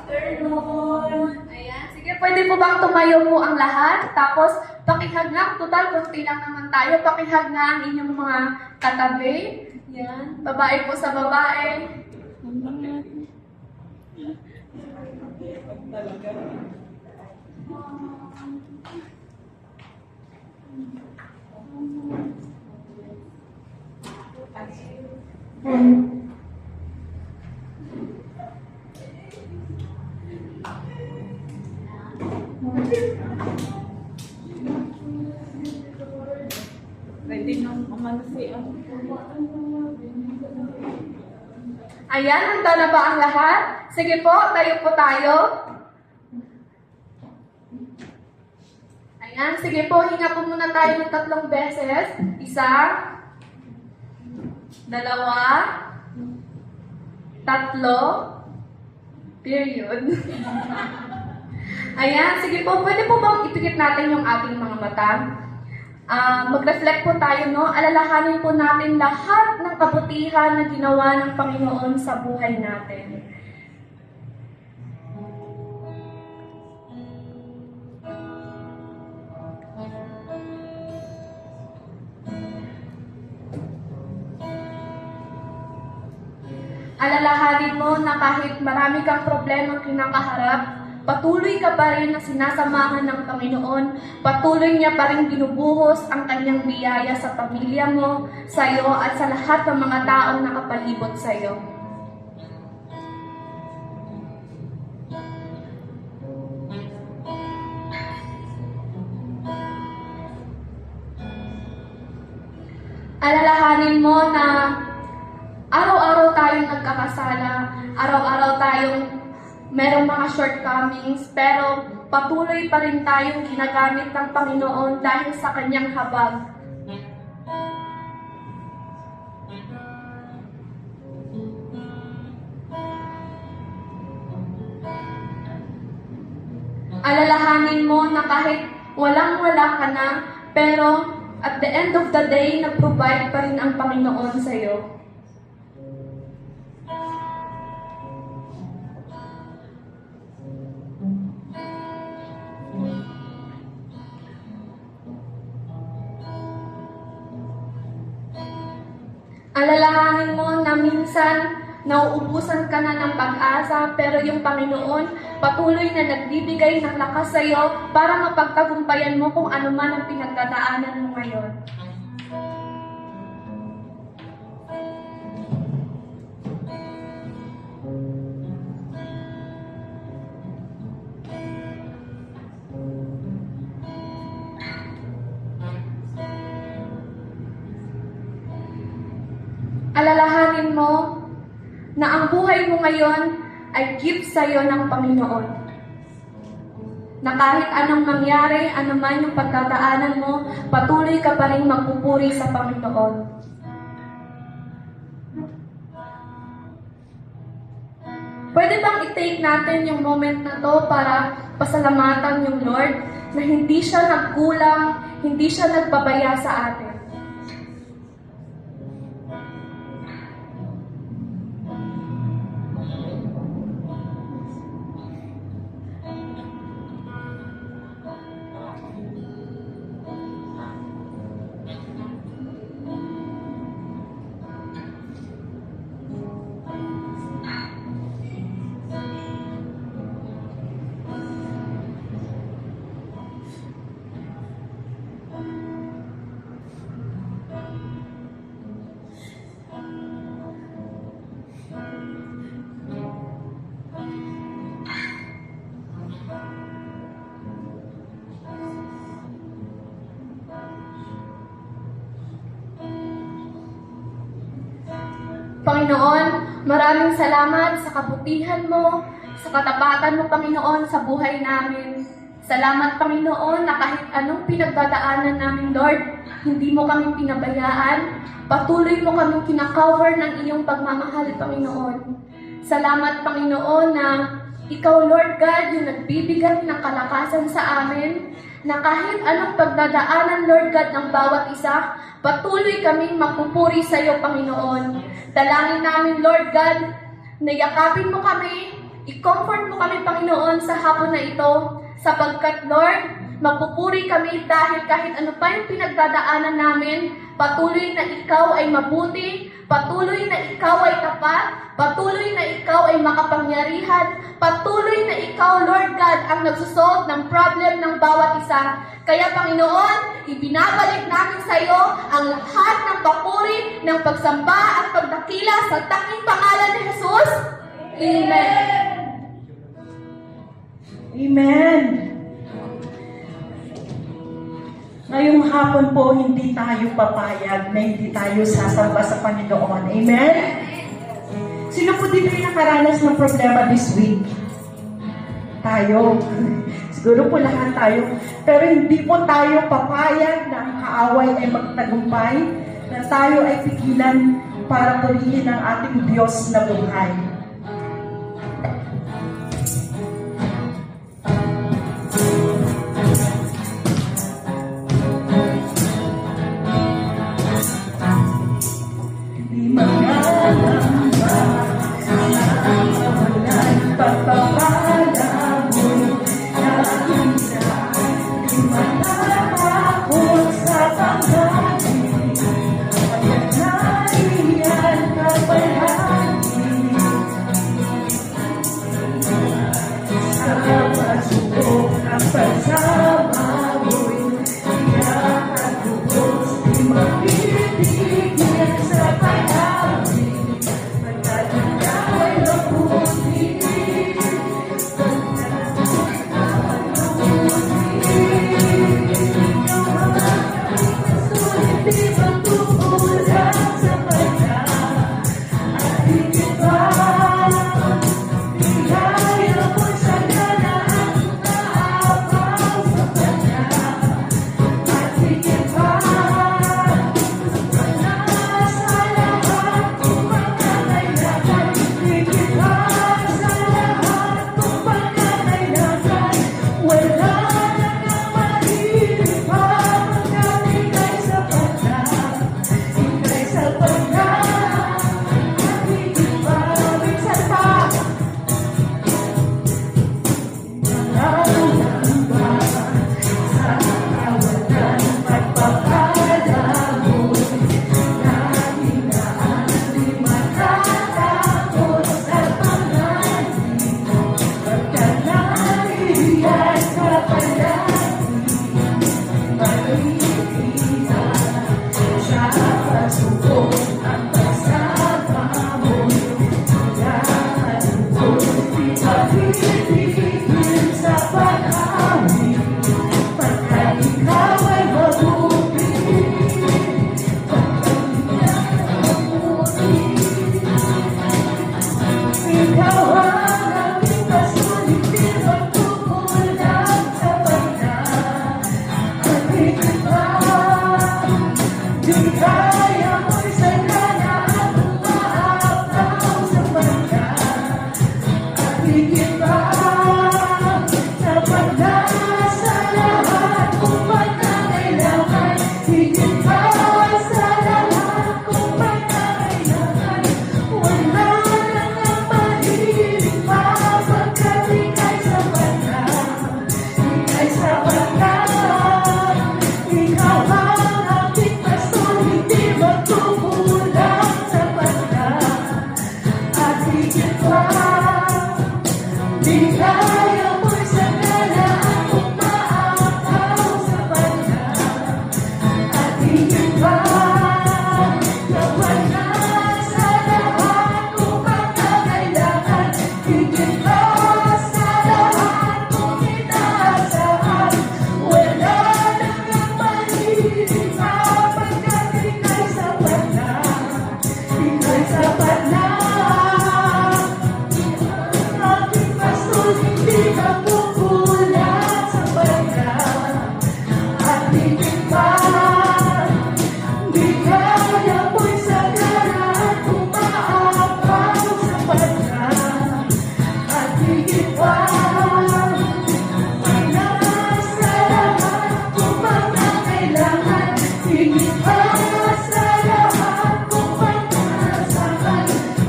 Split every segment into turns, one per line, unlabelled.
afternoon. Ayan. Sige, pwede po bang tumayo po ang lahat? Tapos, pakihag nga. Total, konti lang naman tayo. Pakihag nga ang inyong mga katabi. Yan. Babae po sa babae.
Pwede nang umano siya.
Ayan, handa na ba ang lahat? Sige po, tayo po tayo. Ayan, sige po, hinga po muna tayo ng 3 beses. 1, 2, 3, period. Ayan, sige po, pwede po bang ipikit natin yung ating mga mata? Mag-reflect po tayo, no? Alalahanin po natin lahat ng kabutihan na ginawa ng Panginoon sa buhay natin. Alalahanin mo na kahit marami kang problemang kinakaharap, patuloy ka pa rin na sinasamahan ng Panginoon, patuloy niya pa rin binubuhos ang kanyang biyaya sa pamilya mo, sa iyo, at sa lahat ng mga taong nakapalibot sa iyo. Alalahanin mo na araw-araw tayong nagkakasala, araw-araw tayong merong mga shortcomings, pero patuloy pa rin tayong ginagamit ng Panginoon dahil sa kanyang habag. Alalahanin mo na kahit walang-wala ka na, pero at the end of the day, nag-provide pa rin ang Panginoon sa iyo. Alalahanin mo na minsan nauubusan ka na ng pag-asa, pero yung Panginoon patuloy na nagbibigay ng lakas sa iyo para mapagtagumpayan mo kung ano man ang pinagdadaanan mo ngayon. Alalahanin mo na ang buhay mo ngayon ay gift sa iyo ng Panginoon. Na kahit anong mangyari, anuman yung pagdadaanan mo, patuloy ka pa rin magpupuri sa Panginoon. Pwede bang i-take natin yung moment na to para pasalamatan yung Lord na hindi siya nagkulang, hindi siya nagpabaya sa atin. Panginoon, maraming salamat sa kabutihan mo, sa katapatan mo, Panginoon, sa buhay namin. Salamat, Panginoon, na kahit anong pinagdadaanan namin, Lord, hindi mo kami pinabayaan. Patuloy mo kami kinakover ng iyong pagmamahal, Panginoon. Salamat, Panginoon, na ikaw, Lord God, yung nagbibigay ng kalakasan sa amin, na kahit anong pagdadaanan, Lord God, ng bawat isa, patuloy kaming magpupuri sa iyo, Panginoon. Dalangin namin, Lord God, na yakapin mo kami, I-comfort mo kami, Panginoon, sa hapon na ito, sapagkat, Lord, magpupuri kami dahil kahit ano pa yung pinagdadaanan namin, patuloy na Ikaw ay mabuti, patuloy na Ikaw ay tapat, patuloy na Ikaw ay makapangyarihan, patuloy na Ikaw, Lord God, ang nagsusolve ng problem ng bawat isa. Kaya, Panginoon, ibinabalik namin sa iyo ang lahat ng papuri, ng pagsamba at pagdakila sa tanging pangalan ni Jesus. Amen.
Amen. Ngayong hapon po, hindi tayo papayag na hindi tayo sasamba sa Panginoon. Amen? Sino po dito yung nakaranas ng problema this week? Tayo. Siguro po lahat tayo. Pero hindi po tayo papayag na ang kaaway ay magtagumpay, na tayo ay pigilan para purihin ang ating Diyos na buhay.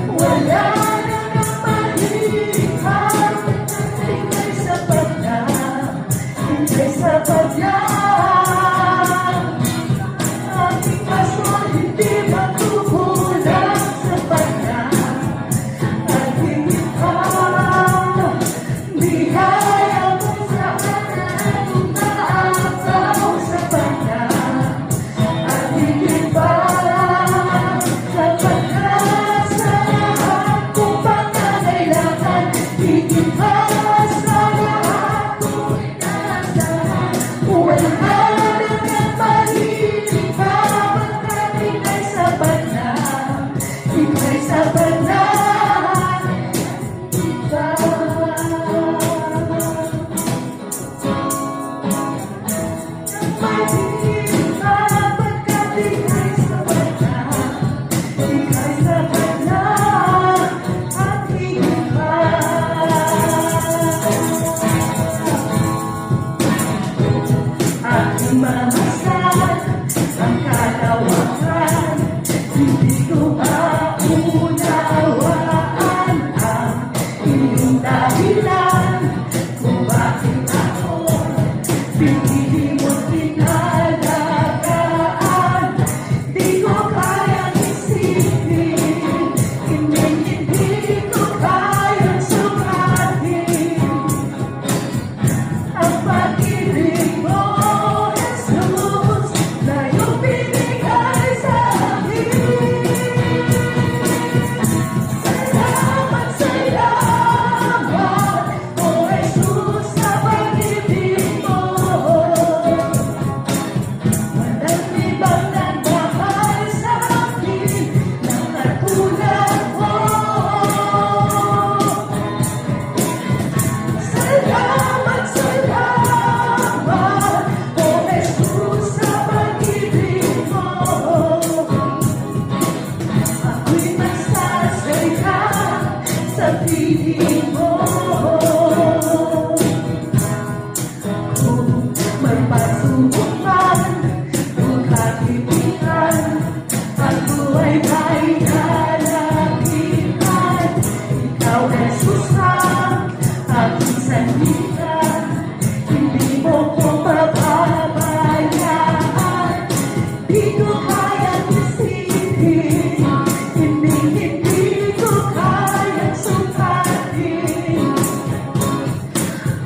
Wala na ng mahirap.
Mas na lahat ko'y nasaan. Walang hanap at mahilig pa, pagkat ika'y sapat na. Ika'y sapat na. Ang kalawakan, hindi ko maunawaan ang iyong dahilan kung bakit ako pinili mo tinalagaan. Di ko kayang isipin, hindi ko kayang sukatin ang pag-ibig mo, Jesus, na iyong binigay sa akin. Salamat, salamat, O Jesus, sa pag-ibig mo. Walang ibang nagmahal sa akin na katulad mo. Salamat, salamat, O Jesus, sa pag-ibig mo. Ako'y magsasaya sa piling mo. Kung may pagsubok man, kung katipitan, ako ay may lalakihan. Ikaw, Jesus, ang aking sandigan, hindi mo ko papabayaan. Di ko kayang isipin, hindi ko kayang sukatin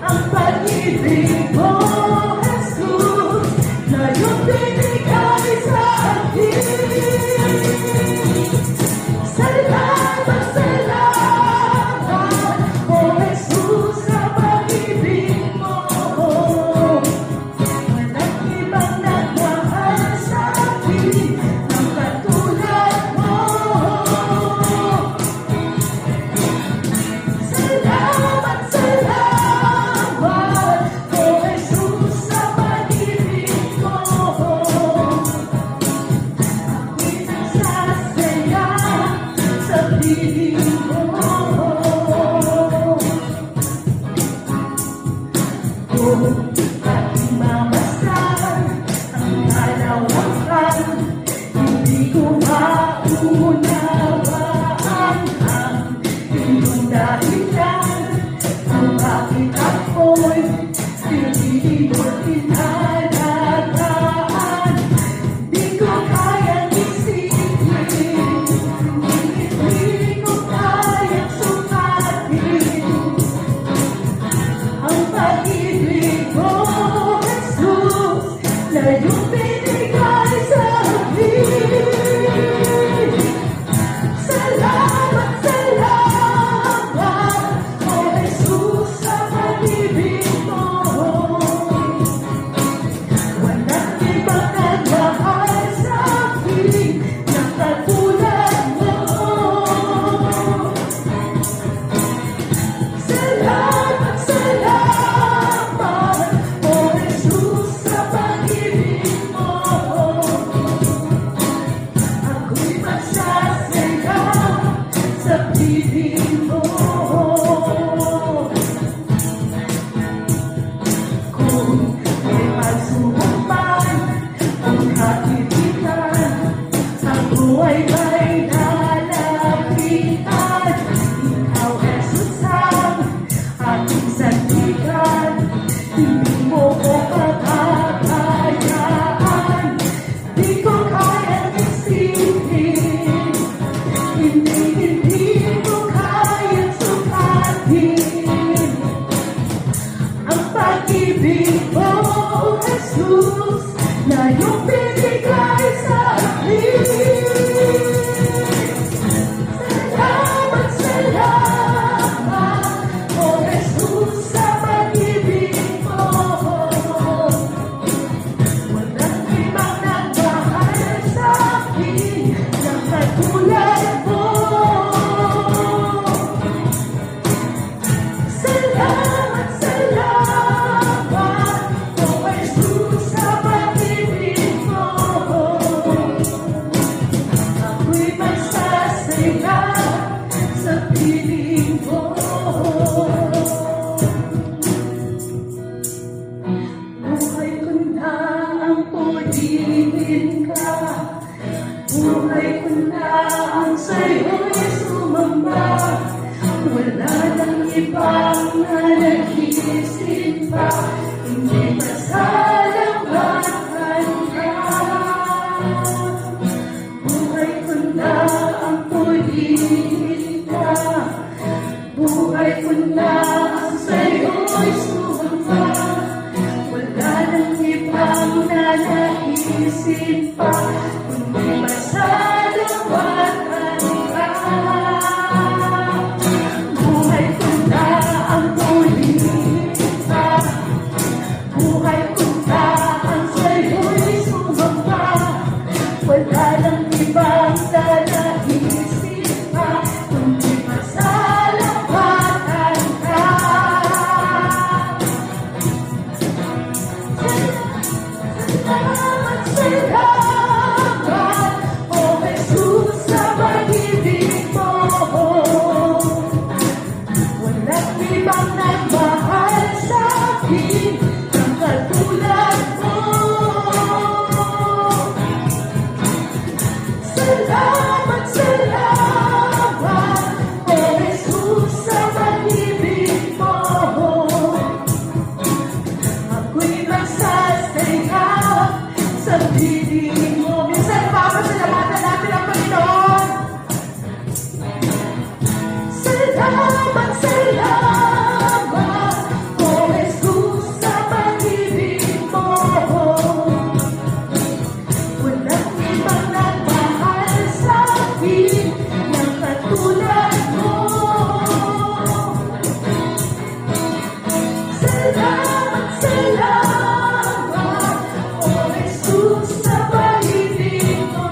ang pag-ibig mo, Jesus, na iyong binigay sa akin. Salamat, salamat, O Jesus, sa pag-ibig mo. Walang ibang nagmahal sa akin ng katulad mo. Salamat, salamat, O Jesus, sa pag-ibig mo. Ako'y nagsasaya sa piling mo. Kung aking mamasdan ang kalawakan, hindi ko maunawaan ang iyong dahilan kung bakit ako'y pinili mo tinalagaan. Di ko kayang isipin, hindi ko kayang sukatin ang pag-ibig mo, Jesus, na iyong binigay sa akin. Salamat, salamat, O Jesus, sa pag-ibig mo. Walang ibang nagmahal sa akin na katulad mo. Salamat, salamat, O Jesus, sa pag-ibig mo. Ako'y magsasaya sa piling mo. Kung may pagsubok man, ang katipitan, ako ay may lalapitan. Ikaw, Jesus, ang aking sandigan, hindi mo ko papabayaan. Di ko kayang isipin, hindi ko kayang sukatin ang pag-ibig mo, Jesus, na iyong binigay sa akin. Salamat, salamat, O Jesus, nananagisin pa, hindi masalamatan ka. Buhay ko na ang purihin ka, buhay ko na ang sa'yo'y sumamba. Wala nang ibang nananagisin pa, hindi masalamatan ka. Buhay ko na ang purihin ka, buhay ko na ang sa'yo'y sumamba. Wala nang ibang nananagisin pa, kundi masalamatan ka. Salamat, salamat, O Jesus, sa pag-ibig mo. Walang ibang nagmahal sa akin ng katulad mo. Salamat, salamat, O Jesus, sa pag-ibig mo. Ako'y magsasaya sa piling mo. Minsan, papasalamatan natin ang Panginoon. Salamat, salamat, O Jesus, sa pag-ibig mo. Walang ibang nagmahal sa akin ng katulad mo. Salamat, salamat, O Jesus, sa pag-ibig mo.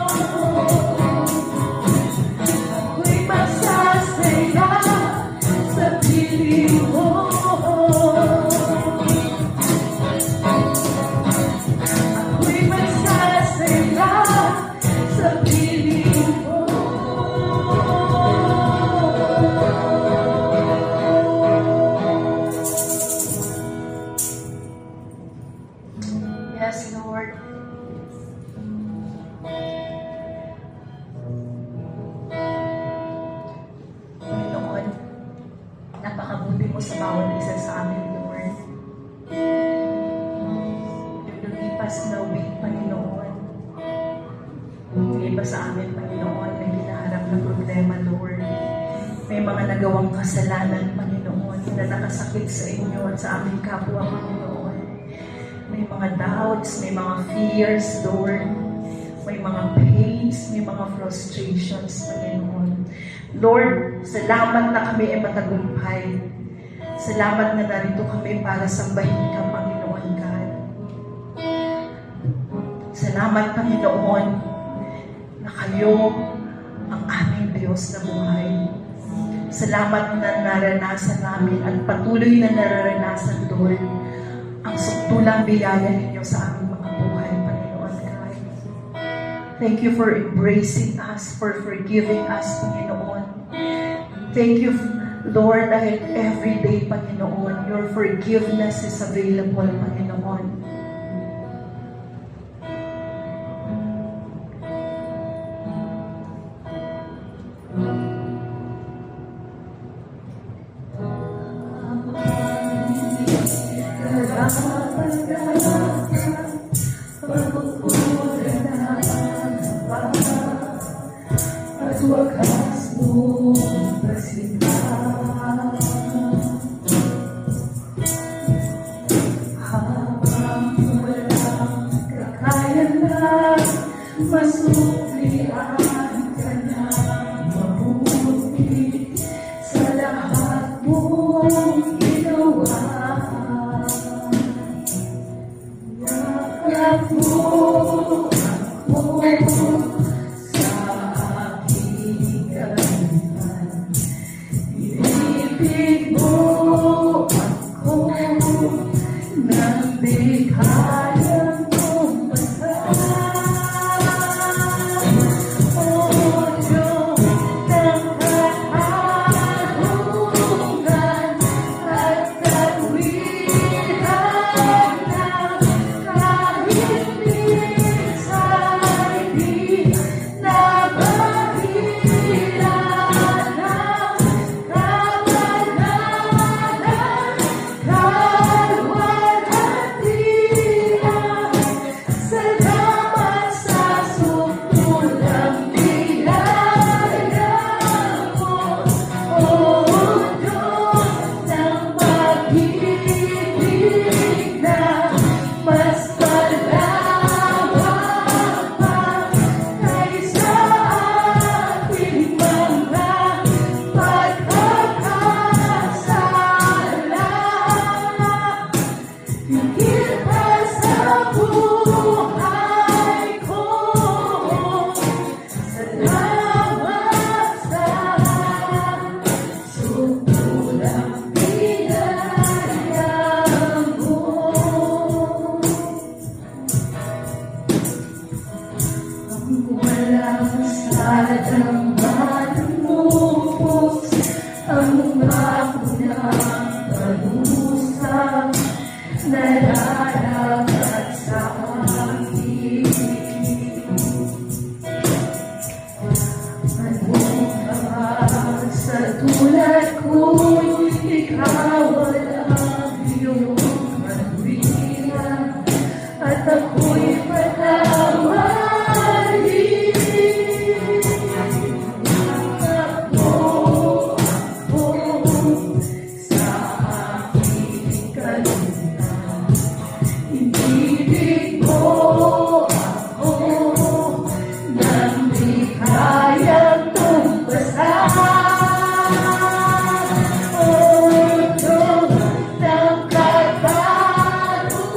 Ako'y magsasaya sa piling mo. Ako'y magsasaya sa piling mo. Yes, Lord. Panginoon, napakabuti mo sa bawat isa sa amin, Lord. Yung lumipas na week, Panginoon, may iba sa amin, Panginoon, may hinaharap na problema, Lord. May mga nagawang kasalanan, Panginoon, na nakasakit sa inyo at sa aming kapwa, Panginoon. May mga doubts, may mga fears, Lord. May mga pains, may mga frustrations, Panginoon. Lord, salamat na kami ay matagumpay. Salamat na narito kami para sambahin ka, Panginoon God. Salamat, Panginoon, na kayo ang aming Diyos na buhay. Salamat na naranasan namin at patuloy na nararanasan, Lord, ang suktulang biyaya ninyo sa aming mga buhay, Panginoon God. Thank you for embracing us, for forgiving us, Panginoon. Thank you, Lord, dahil every day, Panginoon, your forgiveness is available, Panginoon. At wakas mo pasinta. Habang walang kakayanan, masuklian ka na mabuti sa lahat mong ginawa. Yakap mo ako sa aking kalangan. Ibig mo ako nang di kayang umasan. O Diyos ng katarungan at katwiran na kahit minsan di nabahira ng kabanalan pag-ibig na mas malawak pa kaysa ating mga pagkakasala. Higit pa sa buhay ko, salamat sa sukulang pinayang mo. Ang walang sadang manumupos, ang mga unang panusa nararapat sa akin. Anong sa tulad ko'y ikaw ang iyong katwiran at ako'y patawarin. Ako sa aking kaluluwa, ibig mo ako nang di kayang tumpasan. Diyos ng katarungan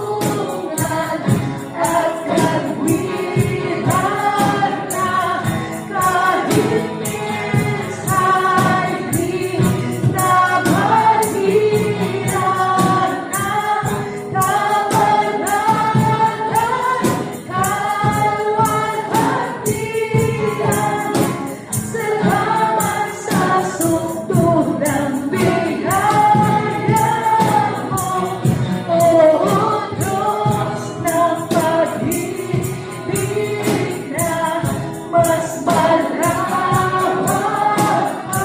at kagwiran na kahit minsa'y di nabaliran na kabanalan, kalwalhatian. Salamat sa sundot ng biyaya mo, O Diyos ng pag-ibig na mas malawak pa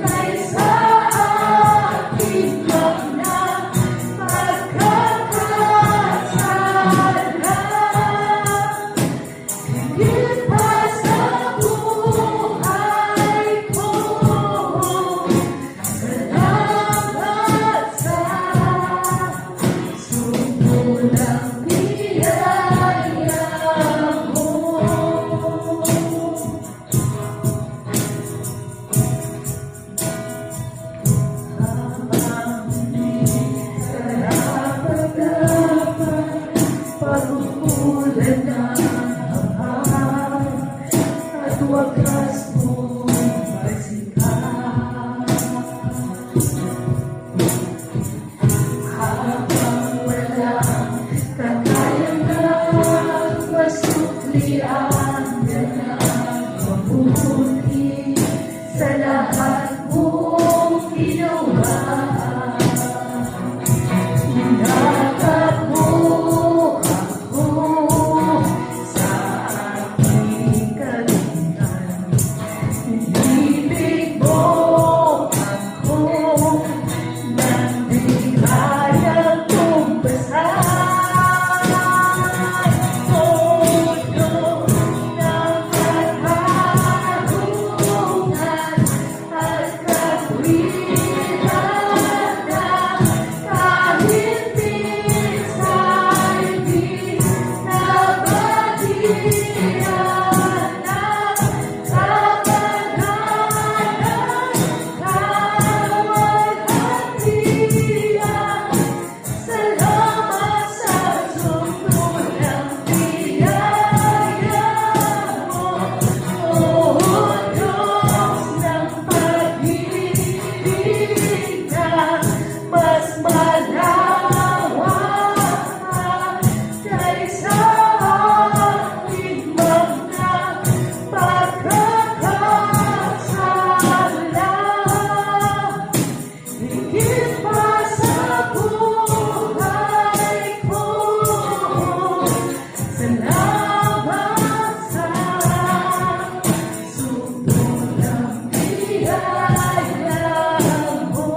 kaysa aking mga pagkakasala. Higit pa sa buhay ko, salamat sa sukulang pinayang mo. Habang di karapat-dapat, pag-uulan ng hangad at wakas mong magsikat. Habang walang kakayanan, masuklian ka ng mabuti sa lahat mong ginawa. Inakap mo ako sa aking kalingan. Inibig mo ako nang di kayang tumpasan. O Diyos ng katarungan at kagwiran na kahit minsa'y di nabaliran na kabanalan, kalwalhatian. Salamat sa sundot ng biyaya mo, O Diyos ng pag-ibig na mas malawak pa kaysa aking mga pagkakasala. Higit pa sa buhay ko, salamat sa sukulang pinayang mo.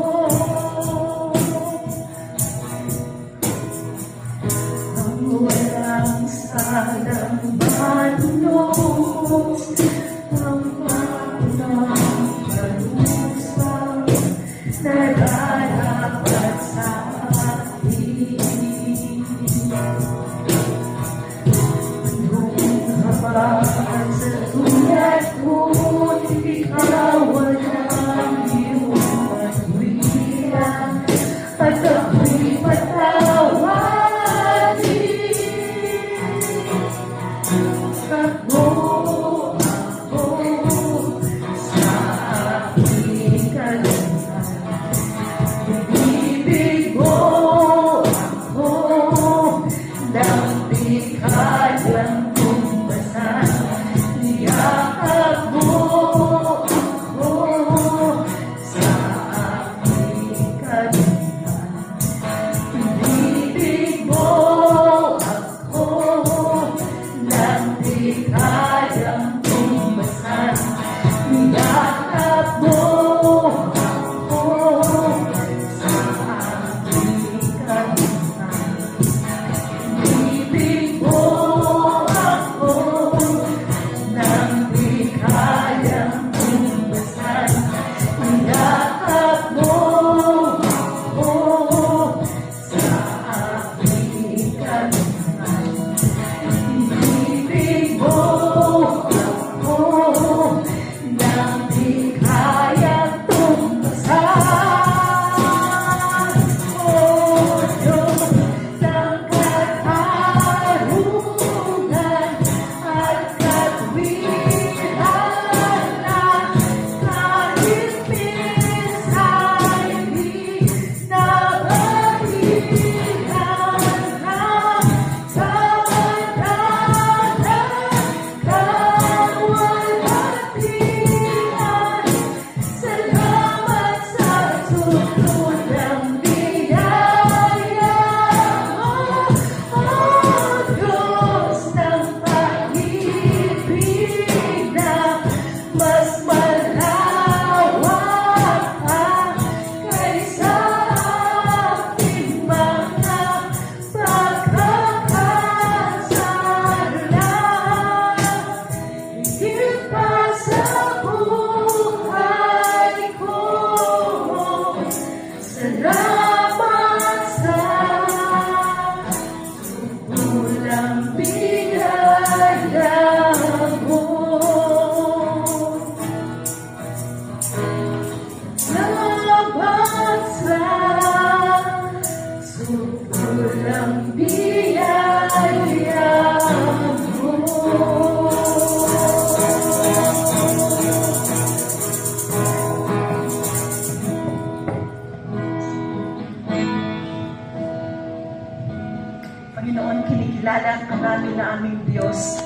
Kilala ka namin na aming Diyos.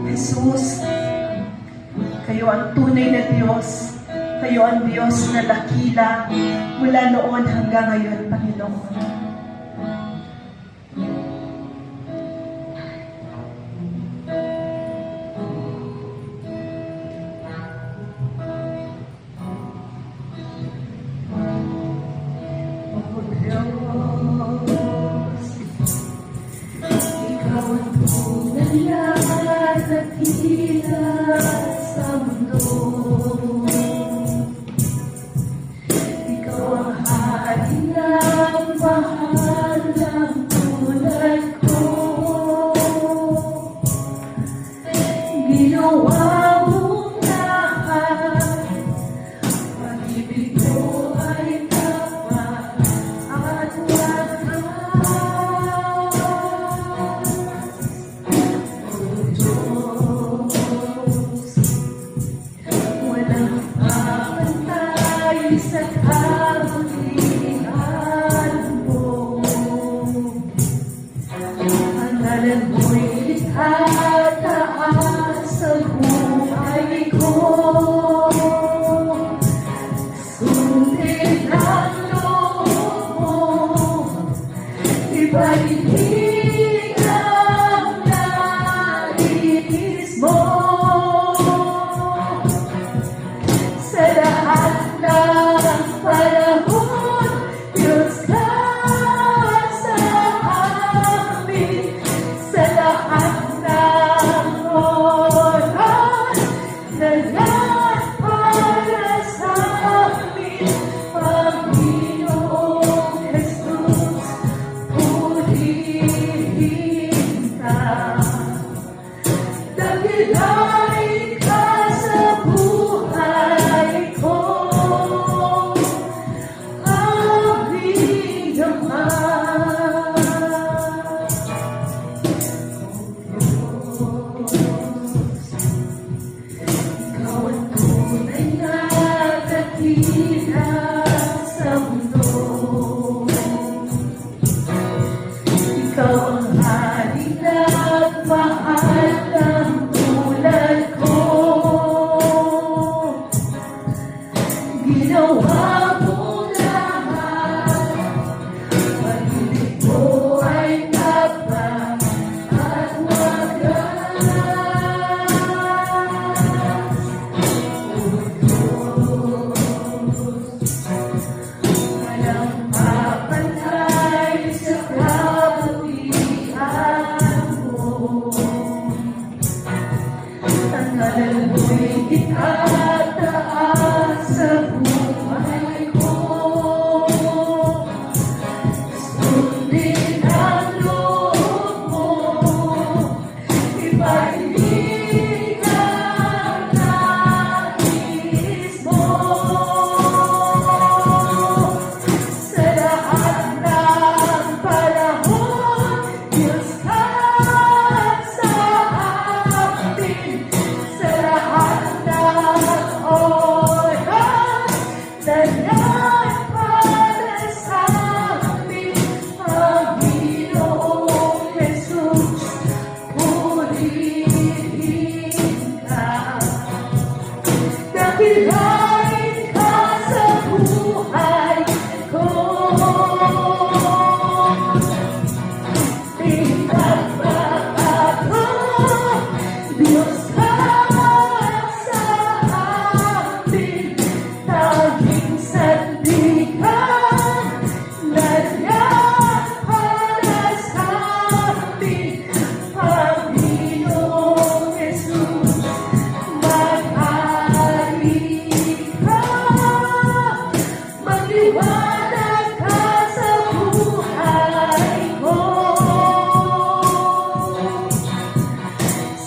Jesus, kayo ang tunay na Diyos. Kayo ang Diyos na dakila mula noon hanggang ngayon, Panginoon. Oh Diyos, Ikaw ang tunay na dakila sa mundo. Ikaw ang hari ng mahal ng tulad ko. Ginawa mong lahat, pag-ibig ko ay tapat at wakas. O Diyos, walang kapantay sa karulian mo. Ang ngalan mo'y itataas sa buhay ko. Sundin ang loob mo, ipaibig ang nais mo. Sa lahat ng panahon, Diyos ka sa amin. Sa lahat ng oras, lahat para sa amin. Panginoong Jesus, purihin ka. Dakilain ka sa buhay ko, aming Ama. Ikaw ang tunay na dakila sa mundo. Ikaw ang hari ng mahal ng tulad ko. Ginawa mong lahat, pag-ibig ko ay tapat at wagas. O Diyos, walang kapantay sa kabutihan mo. Ang ngalan mo'y itataas sa buhay ko. Sundin ang loob mo, ipaibig ang nais mo. Sa lahat ng panahon, Diyos ka sa amin. Sa lahat ng oras, lahat para sa amin. Panginoong Jesus, purihin ka. Dakilain ka sa buhay ko. Tingnan ba ako, Diyos ka sa amin. Tanging sandigan, lahat para sa amin. Panginoong Jesus, maghari ka. Magliwanag ka sa buhay ko.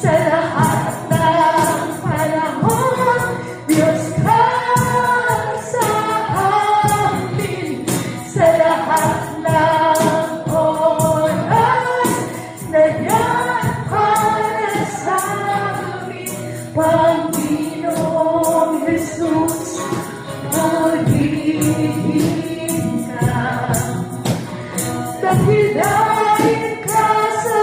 Sa lahat ng panahon, Diyos ka sa amin. Sa lahat ng oras, lahat para sa amin. Panginoong Jesus, purihin ka. Dakilain ka sa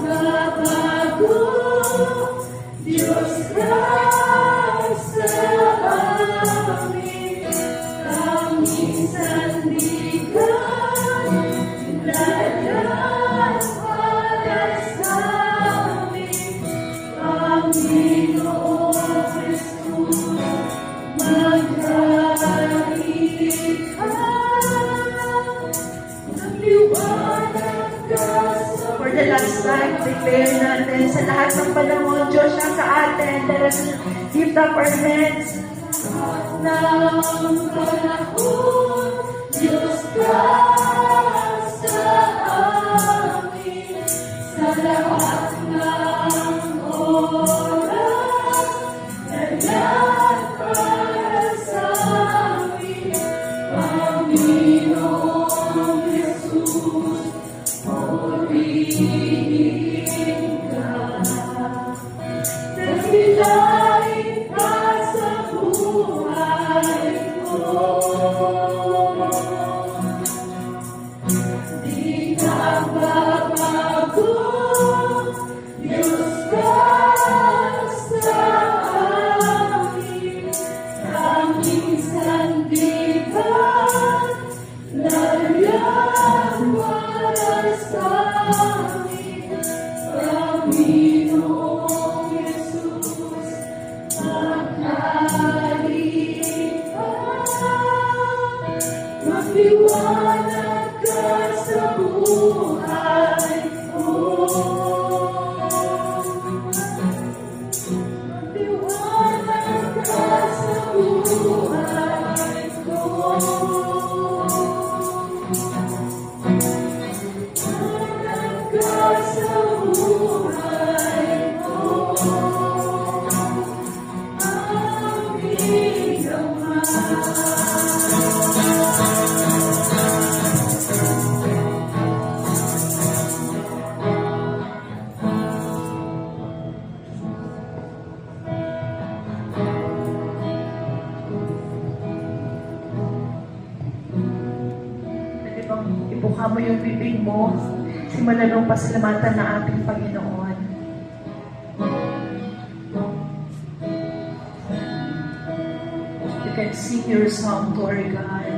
Pinagbabago, Diyos Christ sa amin, aming sandigan, layan para sa amin, Panginoong Jesus, maghari ka, nagliwanag ka sa for the last time, prepare natin sa lahat ng panahon, Diyos na sa atin. Let us lift up our hands. Ng panahon, Diyos ka sa amin, sa lahat ng oras, lahat para sa amin, Panginoong Jesus, purihin ka. Nagsilain ka sa buhay ko. Di ka babago, Diyos ka sa amin, aming sandigan, layan para sa amin, Panginoong Jesus, maghari ka, magliwanag ka sa buhay ko. Magliwanag ka sa buhay ko. Magliwanag ka sa buhay ko. Aming Ama. Pwede bang ibuka mo yung bibig mo? Simulan ng pasalamatan na ating Panginoon. You can sing your song to our God.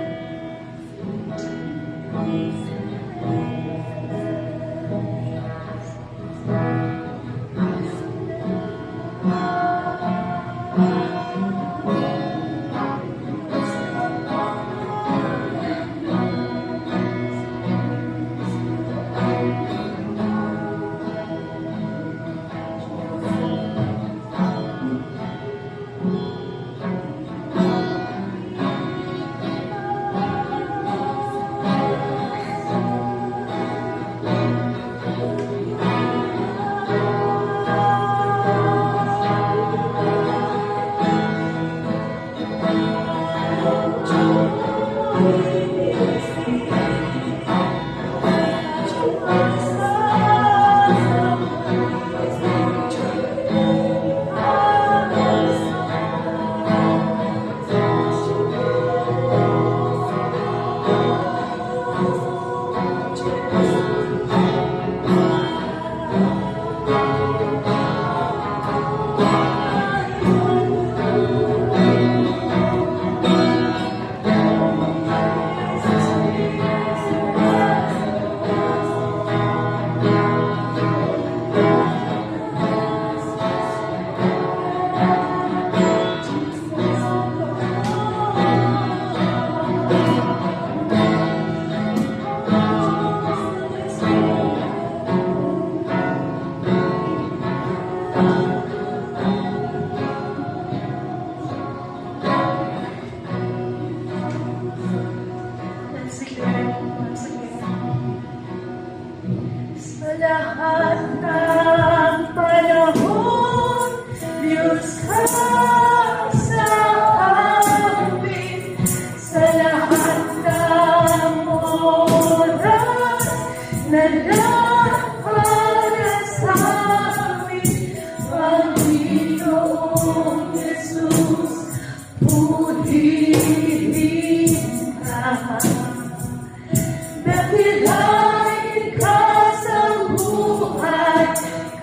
langit ka sa buhay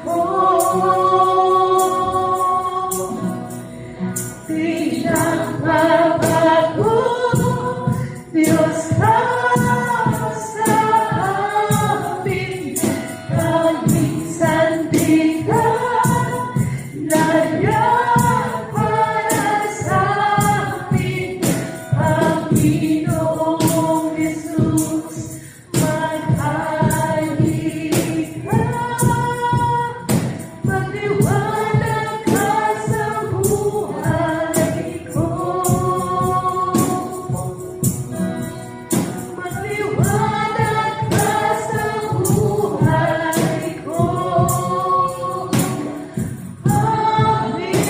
ko. Di siya mabago, Diyos ka sa amin, kaminsan di ka nangyari para sa amin, Panginoong Jesus, maghalik ka, magliwanag ka sa buhay ko. Magliwanag ka sa buhay ko. Aming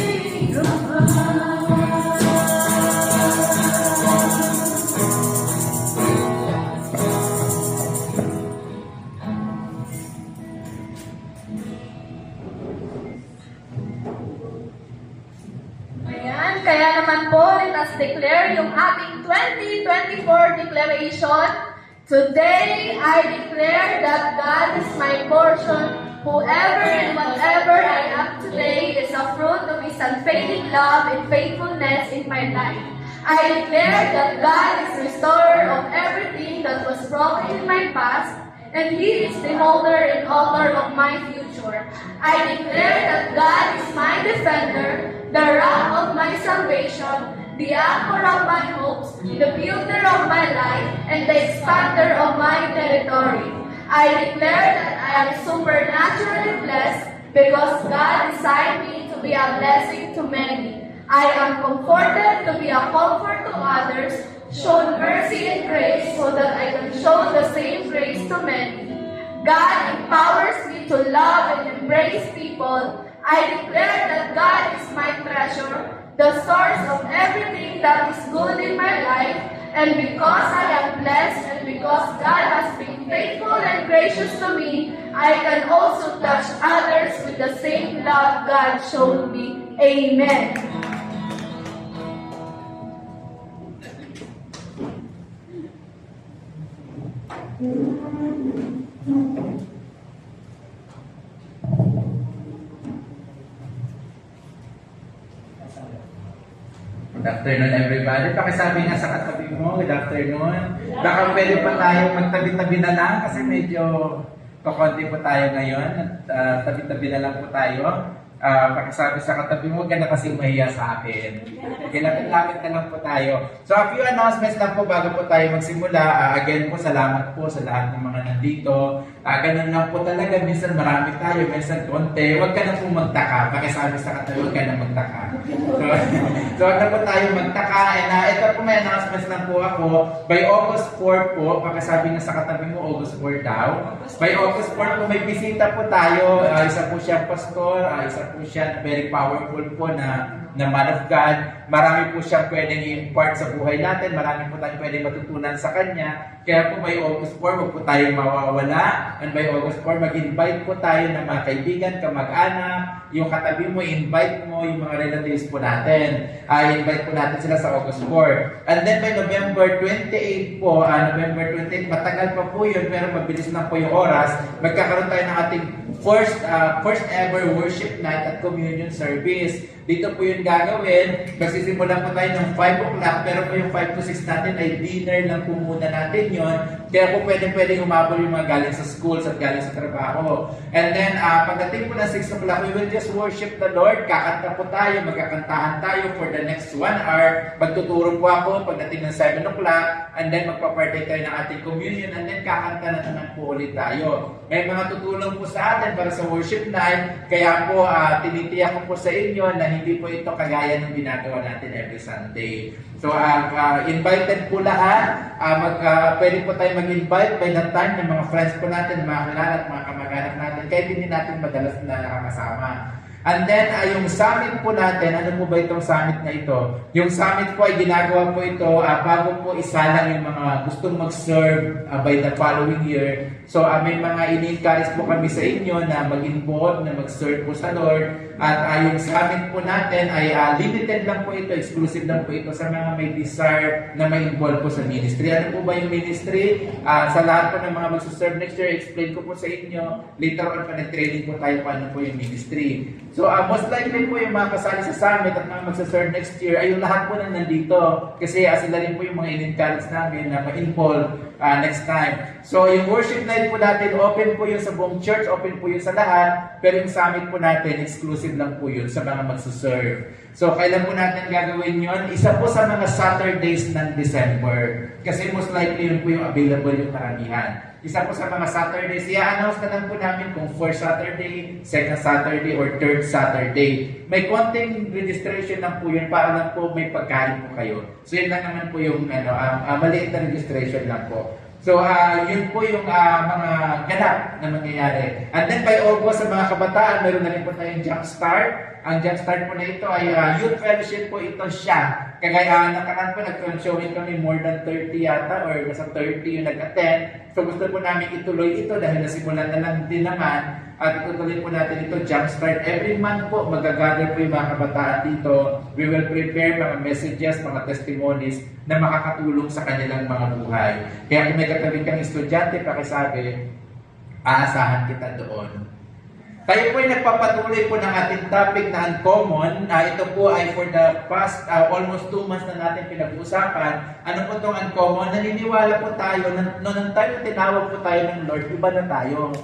Ayan, kaya naman po, let us declare yung ating 2024 declaration. Today, I declare that God is my portion. Whoever and whatever I am today is a fruit of His unfailing love and faithfulness in my life. I declare that God is restorer of everything that was broken in my past, and He is the molder and author of my future. I declare that God is my defender, the rock of my salvation, the anchor of my hopes, the builder of my life, and the expander of my territory. I declare that I am supernaturally blessed because God designed me to be a blessing to many. I am comforted to be a comfort to others, shown mercy and grace so that I can show the same grace to many. God empowers me to love and embrace people. I declare that God is my treasure, the source of everything that is good in my life, and because I am blessed and because God has been faithful and gracious to me, I can also touch others with the same love God showed me. Amen.
Good afternoon, everybody. Pakisabi nga sa katabi mo, good afternoon. Baka pwede pa tayo magtabi-tabi na lang kasi medyo kakonti po tayo ngayon. At tabi-tabi na lang po tayo. Pakisabi sa katabi mo, huwag ka na kasing mahiya sa akin. Lapit na lang po tayo. So a few announcements lang po bago po tayo magsimula. Again po, salamat po sa lahat ng mga nandito. Ganun lang po talaga. Minsan marami tayo, minsan konti. Huwag ka na po magtaka. Pakisabi sa katabi, huwag ka na magtaka. So huwag na po tayo magtaka. And ito po may announcements lang po ako. By August 4 po, pakisabi nga sa katabi mo, August 4 daw. By August 4 po, may bisita po tayo. Isa po siya pastor, isa po siya very powerful po na man of God. Marami po siyang pwedeng i-impart sa buhay natin. Marami po tayong pwedeng matutunan sa kanya. Kaya po by August 4, huwag po tayong mawawala. And by August 4, mag-invite po tayo ng mga kaibigan, kamag-anak, yung katabi mo, invite mo yung mga relatives po natin. I-invite po natin sila sa August 4. And then by November 28 po, November 28, matagal pa po yun, pero mabilis na po yung oras. Magkakaroon tayo ng ating first ever worship night at communion service. Dito po yung gagawin. Magsisimulan po tayo ng 5 o'clock, pero po yung 5 to 6 natin ay dinner lang po muna natin yon. Kaya po pwede humabol yung mga galing sa schools at galing sa trabaho. And then, pagdating po ng 6 o'clock, we will just worship the Lord. Kakanta po tayo, magkakantahan tayo for the next 1 hour. Magtuturo po ako pagdating ng 7 o'clock. And then, magpapartake tayo ng ating communion. And then, kakanta na naman po ulit tayo. May mga tutulong po sa atin para sa worship night. Kaya po, tinitiyak ko po sa inyo na hindi po ito kagaya ng ginagawa natin every Sunday. So, invited po lahat. Pwede po tayo mag-invite by that time ng mga friends po natin, mga kilala at mga kamag-anak natin. Kahit hindi natin madalas na nakakasama. And then, yung summit po natin, ano po ba itong summit na ito? Yung summit po ay ginagawa po ito bago po isalang yung mga gustong mag-serve by the following year. So, may mga ini-encourage po kami sa inyo na mag-involve, na mag-serve po sa Lord. At yung summit po natin ay limited lang po ito, exclusive lang po ito sa mga may desire na may-involve po sa ministry. Ano po ba yung ministry? Sa lahat po ng mga mag-serve next year, explain ko po sa inyo. Later on pa nag-training po tayo paano po yung ministry. So, most likely po yung mga kasali sa summit at mga magsaserve next year ay yung lahat po na nandito. Kasi sila rin po yung mga in-encourage namin na ma-involve next time. So, yung worship night po natin, open po yun sa buong church, open po yun sa lahat. Pero yung summit po natin, exclusive lang po yun sa mga magsaserve. So, kailan po natin gagawin yun? Isa po sa mga Saturdays ng December. Kasi most likely yun po yung available yung karamihan. Isa po sa mga Saturdays, i-announce na lang po namin kung first Saturday, second Saturday, or third Saturday. May konting registration lang po yun para lang po may pagkain po kayo. So yun lang naman po yung maliit na registration lang po. So yun po yung mga ganap na mangyayari. And then by August sa mga kabataan, meron na rin po tayong Jumpstart. Ang Jumpstart po na ito ay youth fellowship po ito siya. Kagaya nakaraan po, nag-showing kami more than 30 yata or nasa 30 yung nag-attend. So gusto po namin ituloy ito dahil nasimulan na lang din naman. At itutuloy po natin ito, Jumpstart. Every month po, magagather po yung mga kabataan dito. We will prepare mga messages, mga testimonies na makakatulong sa kanilang mga buhay. Kaya kung may katabi kang estudyante, pakisabi, aasahan kita doon. Tayo po ay nagpapatuloy po ng ating topic na uncommon. Ito po ay for the past almost 2 months na natin pinag-uusapan. Ano po itong uncommon? Naniniwala po tayo, noong tayo tinawag po tayo ng Lord, iba na tayo.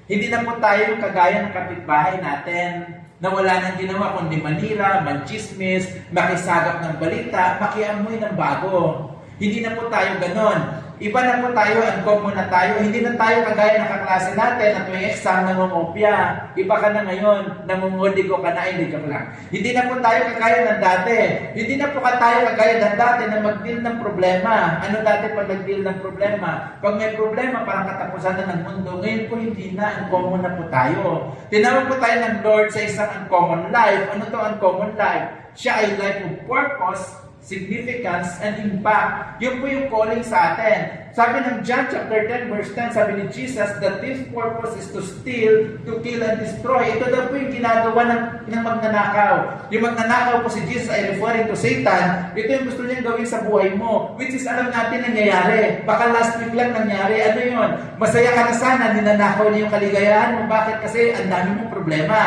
Hindi na po tayo kagaya ng kapitbahay natin na wala nang ginawa kundi manira, manchismis, makisagap ng balita, makiamoy ng bago. Hindi na po tayo ganon. Iba na po tayo, uncommon na tayo. Hindi na tayo kagaya ng kaklase natin at may exam na mungopya. Iba ka na ngayon, namumodigo ka na, hindi joke lang. Hindi na po tayo kagaya ng dati. Hindi na po tayo kagaya ng dati na mag-deal ng problema. Ano dati pag nag-deal ng problema? Pag may problema, parang katapusan na ng mundo. Ngayon po hindi na, uncommon na po tayo. Tinawag po tayo ng Lord sa isang uncommon life. Ano to uncommon life? Siya ay life of purpose, significance, and impact. Yun po yung calling sa atin. Sabi ng John chapter 10 verse 10, sabi ni Jesus, the thief's purpose is to steal, to kill, and destroy. Ito daw po yung ginagawa ng magnanakaw. Yung magnanakaw po si Jesus ay referring to Satan. Ito yung gusto niyang gawin sa buhay mo, which is alam natin nangyayari. Baka last week lang nangyari. Ano yun? Masaya ka na sana, ninanakaw niya yung kaligayahan mo. Bakit? Kasi ang dami mong problema.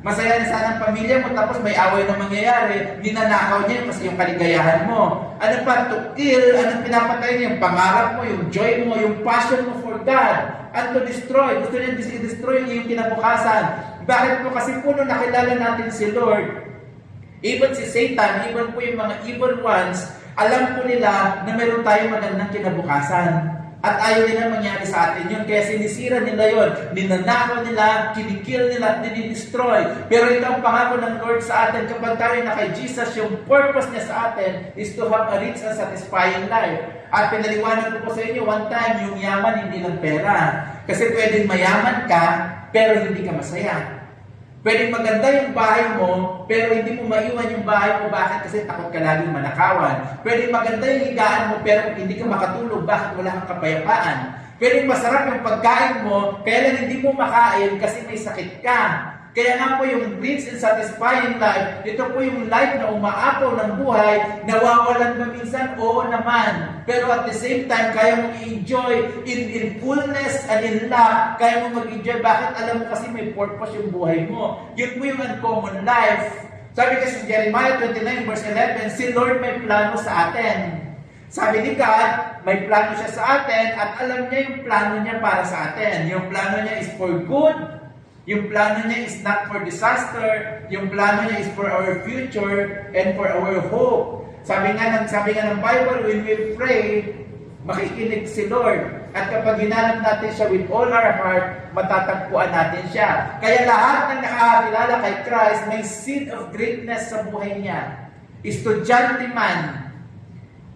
Masaya na sana ang pamilya mo, tapos may away na mangyayari, ninanakaw niya kasi yung kaligayahan mo. Ano pa? To kill, anong pinapatay niya? Yung pangarap mo, yung joy mo, yung passion mo for God. And to destroy, gusto niya i-destroy niya yung kinabukasan. Bakit po? Kasi po nung nakilala natin si Lord, even si Satan, even po yung mga evil ones, alam po nila na meron tayong magandang kinabukasan. At ayaw nila mangyari sa atin yun. Kaya sinisira nila yun. Ninanakaw nila, kinikil nila, at dinidestroy. Pero ito ang pangako ng Lord sa atin. Kapag tayo na kay Jesus, yung purpose niya sa atin is to have a rich and satisfying life. At pinaliwanag ko po sa inyo, one time, yung yaman hindi lang pera. Kasi pwedeng mayaman ka, pero hindi ka masaya. Pwedeng maganda yung bahay mo, pero hindi mo maiwan yung bahay mo. Bakit? Kasi takot ka laging manakawan. Pwedeng maganda yung higaan mo, pero hindi ka makatulog. Bakit? Wala kang kapayapaan. Pwedeng masarap yung pagkain mo, kaya lang hindi mo makain kasi may sakit ka. Kaya nga po yung rich and satisfying life, ito po yung life na umaapaw ng buhay, nawawalan ba minsan? Oo naman. Pero at the same time, kaya mong i-enjoy in fullness and in love. Kaya mong mag-enjoy. Bakit? Alam mo kasi may purpose yung buhay mo. Yun po yung uncommon life. Sabi kasi Jeremiah 29 verse 11, si Lord may plano sa atin. Sabi ni God, may plano siya sa atin at alam niya yung plano niya para sa atin. Yung plano niya is for good. Yung plano niya is not for disaster. Yung plano niya is for our future and for our hope. Sabi nga ng Bible, when we pray, makikinig si Lord. At kapag hinanap natin siya with all our heart, matatagpuan natin siya. Kaya lahat ng nakakakilala kay Christ, may seed of greatness sa buhay niya. Estudyante man,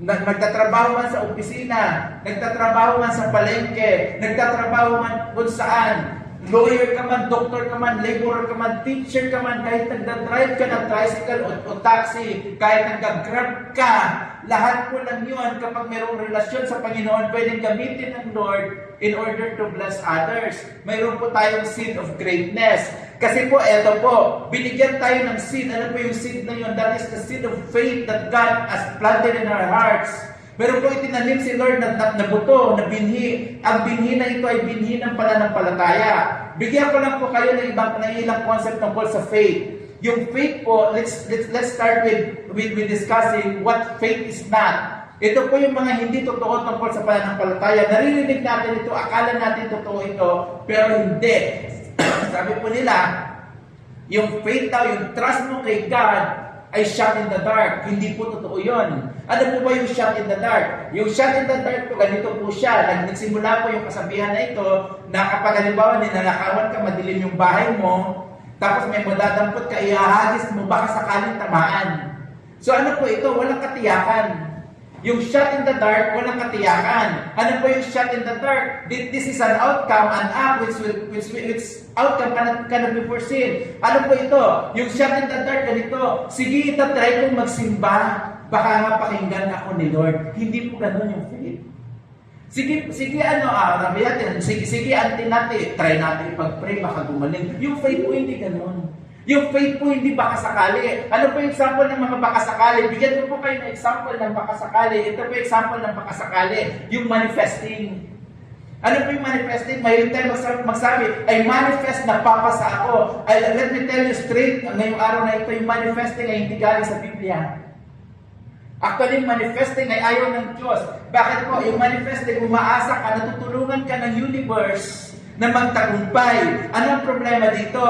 nagtatrabaho man sa opisina, nagtatrabaho man sa palengke, nagtatrabaho man kung saan, lawyer ka man, doctor ka man, laborer ka man, teacher ka man, kahit nagda-drive ka ng tricycle o taxi, kahit nagda-grab ka, lahat po lang yun, kapag mayroong relasyon sa Panginoon, pwedeng gamitin ng Lord in order to bless others. Mayroon po tayong seed of greatness. Kasi po, eto po, binigyan tayo ng seed. Ano po yung seed na yun? That is the seed of faith that God has planted in our hearts. Meron po itinanim si Lord na buto, na binhi. Ang binhi na ito ay binhi ng pananampalataya. Bigyan ko lang po kayo ng ilang concept tungkol sa faith. Yung faith po, let's start with discussing what faith is not. Ito po yung mga hindi totoo tungkol sa pananampalataya. Naririnig natin ito, akala natin totoo ito, pero hindi. Sabi po nila, yung faith daw, yung trust mo kay God, ay shot in the dark. Hindi po totoo yun. Ano po ba yung shot in the dark? Yung shot in the dark po, ganito po siya. Nagsimula po yung kasabihan na ito, na kapag halimbawa ninanakawan ka, madilim yung bahay mo, tapos may madadampot ka, ihahagis mo, baka sakaling tamaan. So ano po ito? Walang katiyakan. Yung shot in the dark, walang katiyakan. Ano po yung shot in the dark? This is an outcome, an act which outcome cannot be foreseen. Ano po ito? Yung shot in the dark, ganito. Sige, itatry kong magsimba. Baka nga pakinggan ako ni Lord. Hindi po ganun yung faith. Sige, sabi natin, sige, antin natin, try natin pag-pray, baka gumaling. Yung faith po hindi ganun. Yung faith po hindi baka sakali. Ano po yung example ng mga baka sakali? Bigyan ko po kayo ng example ng baka sakali. Ito po yung example ng baka sakali. Yung manifesting. Ano po yung manifesting? Mayroon tayo magsabi, I manifest na papasa ako. Let me tell you straight, ngayong araw na ito, yung manifesting ay hindi galing sa Biblia. Actually, manifesting ay ayaw ng Diyos. Bakit po? Yung manifesting, umaasa ka, natutulungan ka ng universe na magtagumpay. Ano ang problema dito?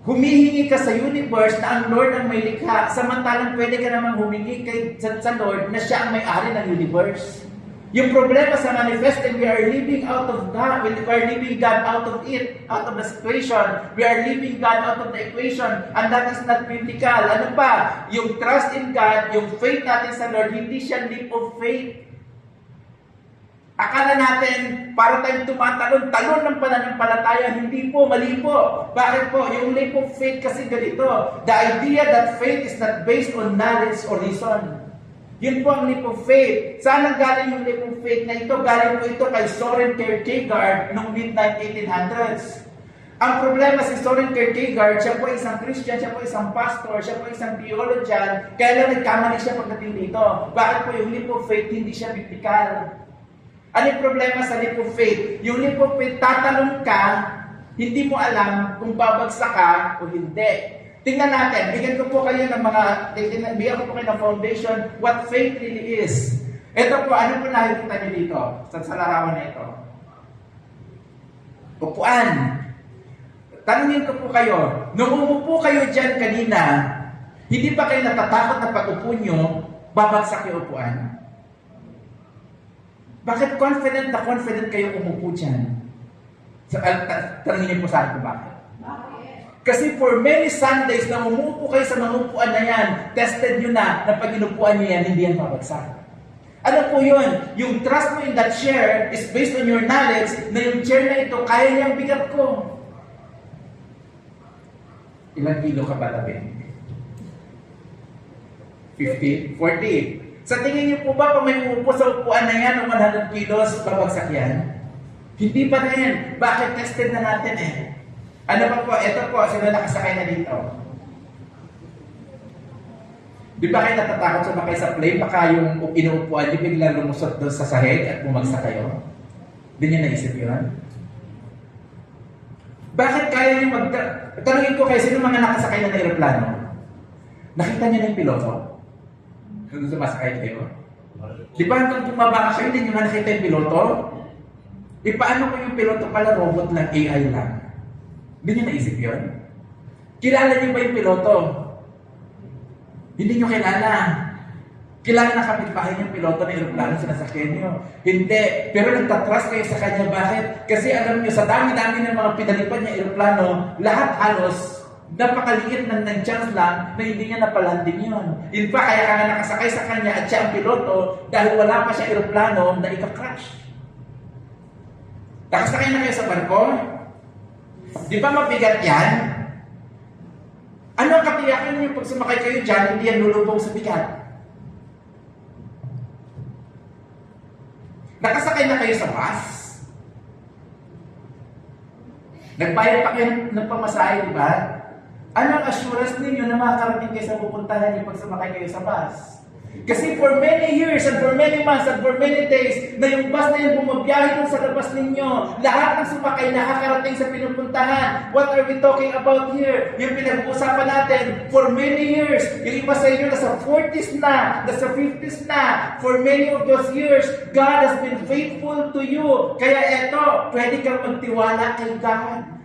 Humihingi ka sa universe na ang Lord ang may likha, samantalang pwede ka namang humingi sa Lord na siya ang may-ari ng universe. Yung problema sa manifesting, we are living out of God. We are living God out of it, out of the situation. We are living God out of the equation, and that is not biblical. Ano pa? Yung trust in God, yung faith natin sa Lord, hindi siya leap of faith. Akala natin, para tayong tumatalon ng pananampalataya, hindi po, mali po. Bakit po? Yung leap of faith kasi ganito. The idea that faith is not based on knowledge or reason. Yun po ang leap of faith. Saan ang galing yung leap of faith na ito? Galing po ito kay Soren Kierkegaard noong mid-1800s. Ang problema si Soren Kierkegaard, siya po isang Christian, siya po isang pastor, siya po isang theologian, kaya lang nagkamali siya pagdating dito. Bakit po yung leap of faith hindi siya biblical? Ano yung problema sa leap of faith? Yung leap of faith, tatalon ka, hindi mo alam kung babagsak ka o hindi. Tingnan natin, bigyan ko po kayo ng foundation, what faith really is. Ito po, ano po nakikita niyo dito sa larawan na ito? Upuan. Tanungin ko po kayo, nung umupo kayo dyan kanina, hindi pa kayo natatakot na pag-upo nyo, babagsak yung upuan? Bakit confident kayo umupo dyan? Tanungin niyo po sa akin bakit? Kasi for many Sundays na umupo kayo sa mga upuan na yan, tested nyo na pag inupuan nyo yan, hindi yan babagsak. Ano po yun? Yung trust mo in that chair is based on your knowledge na yung chair na ito, kaya niyang bigat ko. Ilang kilo ka ba tabi? 50? 40? Sa tingin niyo po ba, pag may umupo sa upuan na yan ng 100 kilos, babagsak yan? Hindi pa rin. Bakit tested na natin eh? Ano pa po? Ito po, sino nakasakay na dito? Di ba kayo natatakot sumakay sa plane? Baka yung inuupuan niyo biglang lumusot doon sa sahig at bumagsak kayo? Di niyo naisip yun? Bakit kaya niyo tanungin ko kayo, sino mga nakasakay na aeroplano? Nakita niyo na yung piloto? Kung sumasakay kayo? Di ba hanggang bumaba kayo, hindi nyo na nakita yung piloto? Paano ko yung piloto pala, robot lang, AI lang? Hindi nyo naisip yun? Kilala nyo ba yung piloto? Hindi nyo kilala. Kilala na kapitbahay yung piloto ng aeroplano sinasakyan nyo? Hindi. Pero nagtatrust kayo sa kanya. Bakit? Kasi alam nyo, sa dami-dami ng mga pinalipad niya aeroplano, lahat halos napakaliit ng chance lang na hindi niya napalanding yun. In fact, kaya ka nga nakasakay sa kanya at siya ang piloto dahil wala pa siya aeroplano na ika-crash. Nakasakay na kayo sa barko? Di ba mabigat yan? Ano ang katiyakan niyo pag sumakay kayo dyan, hindi yan lulubog sa bigat? Nakasakay na kayo sa bus? Nagbayad pa kayo ng pamasahe, di ba? Ano ang assurance ninyo na makakarating kayo sa pupuntahan niyo pag sumakay kayo sa bus? Kasi for many years and for many months and for many days na yung bus na yun bumabiyahe dun sa labas ninyo, lahat ng sumakay nakakarating sa pinupuntahan. What are we talking about here? Yung pinag-uusapan natin for many years. Yung iba sa inyo nasa 40s na, nasa 50s na. For many of those years, God has been faithful to you. Kaya eto, pwede kang magtiwala kay God.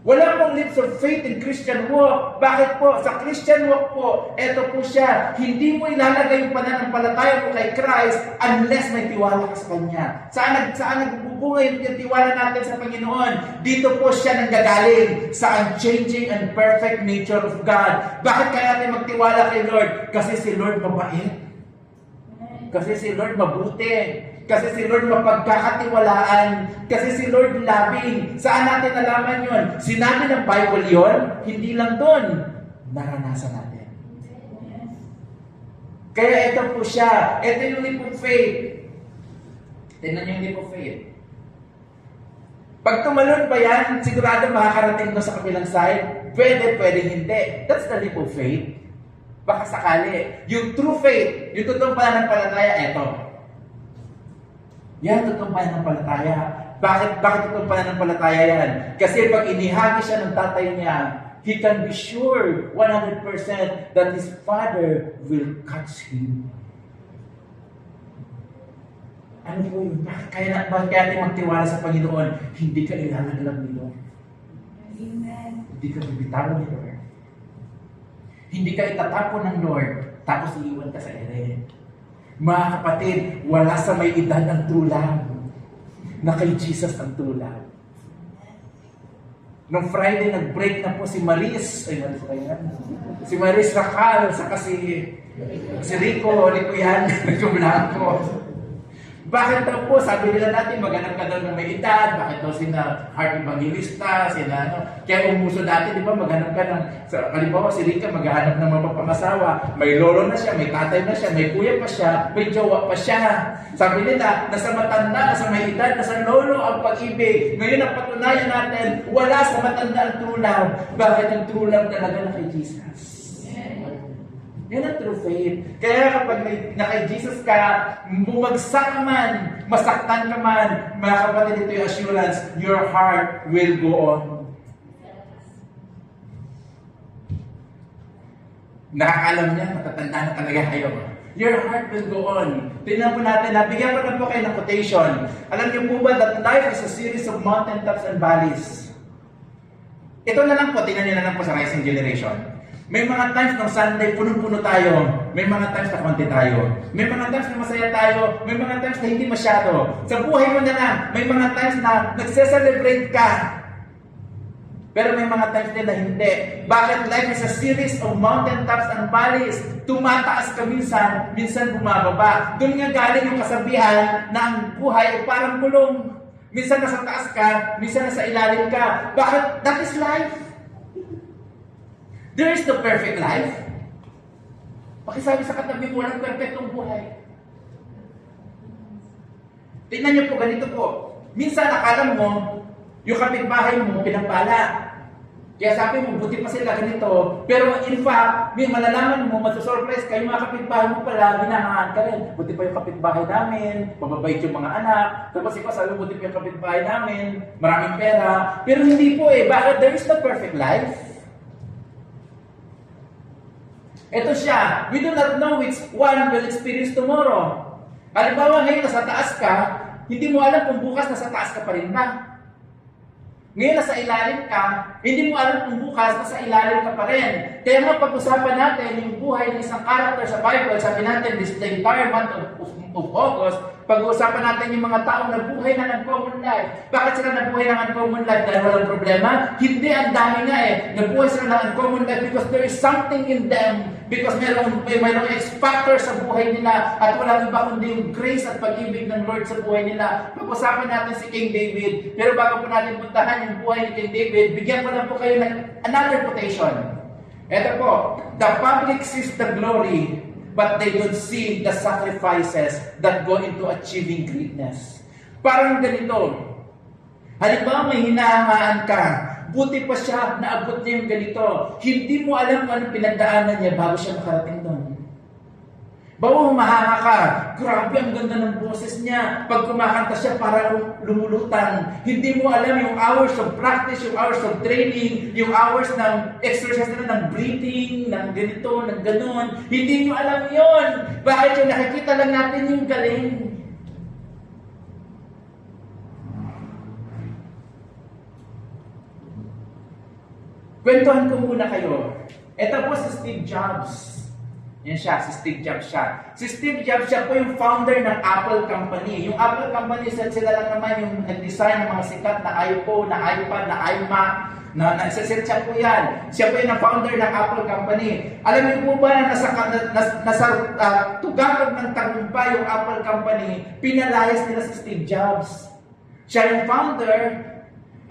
Wala pong lips of faith in Christian walk. Bakit po? Sa Christian walk po, eto po siya. Hindi mo ilalagay yung pananampalataya mo kay Christ unless may tiwala ka sa Kanya. Saan nagbubunga yung tiwala natin sa Panginoon? Dito po siya nanggagaling sa unchanging and perfect nature of God. Bakit kaya natin magtiwala kay Lord? Kasi si Lord mabait. Kasi si Lord mabuti. Kasi si Lord mapagkakatiwalaan. Kasi si Lord loving. Saan natin nalaman yun? Sinabi ng Bible yun, hindi lang doon. Naranasan natin. Kaya ito po siya. Ito yung leap of faith. Tingnan yung leap of faith. Pag tumalon pa yan, sigurado makakarating ko sa kabilang side. Pwede, pwede hindi. That's the leap of faith. Baka sakali. Yung true faith, yung totoong pananampalataya, eto. Yan, totoong pananampalataya. Bakit totoong pananampalataya yan? Kasi pag inihagi siya ng tatay niya, he can be sure 100% that his father will catch him. Ano po yun? Bakit natin magtiwala sa Panginoon? Hindi ka ilalaglag ni Lord.
Amen.
Hindi ka bibitawan ni Lord. Hindi ka itatapon ng Lord, tapos iiwan ka sa ere. Mga kapatid, wala sa may edad ang tulang na kay Jesus ang tulang. Nung Friday, nag-break na po si Maris. Ay, Maris ba yan? Si Maris Racal, saka si Rico yan, Blanco. Bakit daw po, sabi nila natin, maghanap ka daw ng may edad, bakit daw sina heart evangelista, sina ano. Kaya umuso dati, di ba, maghanap ka ng, halimbawa si Rika, maghanap ng mapapamasawa, may lolo na siya, may tatay na siya, may kuya pa siya, may jowa pa siya. Sabi nila, nasa matanda, nasa may edad, nasa lolo ang pag-ibig. Ngayon ang patunayan natin, wala sa matanda ang true love. Bakit ang true love talaga na kay Jesus? Yan ang true faith. Kaya kapag na kay Jesus ka, bumagsak ka man, masaktan ka man, mga kapatid, ito yung assurance, your heart will go on. Nakakalam niya, matatanda na talaga kayo. Your heart will go on. Tingnan po natin, nabigyan ko na po kayo ng quotation. Alam niyo po ba that life is a series of mountaintops and valleys? Ito na lang po, tingnan niyo na lang po sa Rising Generation. May mga times ng Sunday, punong-puno tayo. May mga times na konti tayo. May mga times na masaya tayo. May mga times na hindi masyado. Sa buhay mo na lang, may mga times na nagse-celebrate ka. Pero may mga times din na hindi. Bakit? Life is a series of mountaintops and valleys. Tumataas ka minsan, minsan bumababa. Doon nga galing yung kasabihan na ang buhay ay parang gulong. Minsan nasa taas ka, minsan nasa ilalim ka. Bakit? That is life. There is no perfect life. Pakisabi sa katabi mo, walang perfectong buhay. Tingnan niyo po, ganito po. Minsan akala mo, yung kapitbahay mo, pinapala. Kaya sabi mo, buti pa sila ganito. Pero in fact, may malalaman mo, masusurprise ka, yung mga kapitbahay mo pala, binahangaan ka rin. Buti pa yung kapitbahay namin, mababait yung mga anak. Tapos ikaw sabi, buti pa yung kapitbahay namin, maraming pera. Pero hindi po eh. Bakit? There is no perfect life. Ito siya, we do not know which one will experience tomorrow. Halimbawa ngayon nasa taas ka, hindi mo alam kung bukas nasa taas ka pa rin ba. Ngayon nasa ilalim ka, hindi mo alam kung bukas nasa ilalim ka pa rin. Kaya nga pag-usapan natin yung buhay ng isang character sa Bible, sabi natin this the entire month of August, pag-uusapan natin yung mga taong nabuhay na uncommon life. Bakit sila nabuhay ng uncommon life? Dahil walang problema? Hindi, ang dami nga eh. Nabuhay sila ng uncommon life because there is something in them Because mayroong X factor sa buhay nila at walang iba kundi yung grace at pag-ibig ng Lord sa buhay nila. Pag-usapan natin si King David, pero bago po natin puntahan yung buhay ni King David, bigyan ko lang po kayo ng another quotation. Ito po, the public sees the glory, but they don't see the sacrifices that go into achieving greatness. Parang ganito, halimbawa may hinahangaan ka, buti pa siya, naabot niya yung ganito. Hindi mo alam kung anong pinagdaanan niya bago siya makarating doon. Bawa humahanga ka, grabe ang ganda ng boses niya. Pag kumakanta siya, parang lumulutang. Hindi mo alam yung hours of practice, yung hours of training, yung hours ng exercise na ng breathing, ng ganito, ng ganon. Hindi mo alam yon. Bakit yung nakikita lang natin yung galing? Kwentuhan ko muna kayo. Ito po si Steve Jobs. Yan siya, si Steve Jobs siya. Si Steve Jobs siya po yung founder ng Apple Company. Yung Apple Company, sila lang naman yung nag-design ng mga sikat na iPhone, na iPad, na iMac, siya po yan. Siya po yung founder ng Apple Company. Alam niyo po ba na nasa tugatog ng tagumpay yung Apple Company, pinalayas nila si Steve Jobs. Siya yung founder,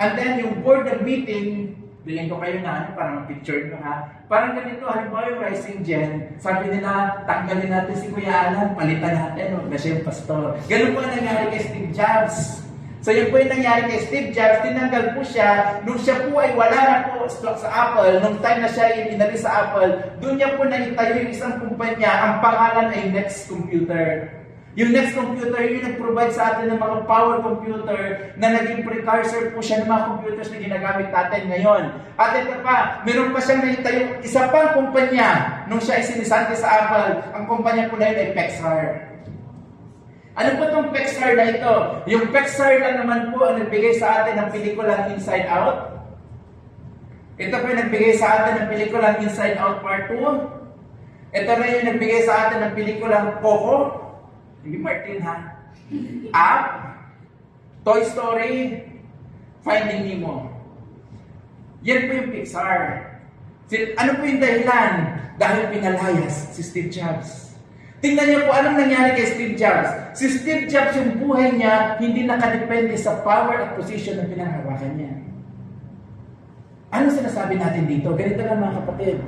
and then yung board of meeting, bilhin ko kayo na parang picture nyo ha. Parang ganito, halimbawa yung Rising Gen, sabi nila, tanggalin natin si Kuya Alan, palitan natin, huwag na siya yung pastor. Ganun po ang nangyari kay Steve Jobs. So yun po yung nangyari kay Steve Jobs, tinanggal po siya, nung siya po ay wala na po stock sa Apple, nung time na siya inalis sa Apple, doon niya po naitayo yung isang kumpanya, ang pangalan ay Next Computer. Yung Next Computer, yung nag-provide sa atin ng mga power computer na naging precursor po siya ng mga computers na ginagamit natin ngayon. At ito pa, meron pa siyang naitayo isa pang kumpanya nung siya ay sinisante sa Apple. Ang kumpanya po na yun ay Pixar. Ano po itong Pixar na ito? Yung Pixar lang naman po ang nagbigay sa atin ng pelikulang Inside Out. Ito po yung nagbigay sa atin ng pelikulang Inside Out Part 2. Ito na yung nagbigay sa atin ng pelikulang Coco. Hindi Martin ha. Up, Toy Story, Finding Nemo. Yan po yung Pixar. Ano po yung dahilan? Dahil pinalayas si Steve Jobs. Tingnan niyo po anong nangyari kay Steve Jobs. Si Steve Jobs, yung buhay niya, hindi nakadepende sa power at position na pinanghawakan niya. Ano sinasabi natin dito? Ganito lang mga kapatid.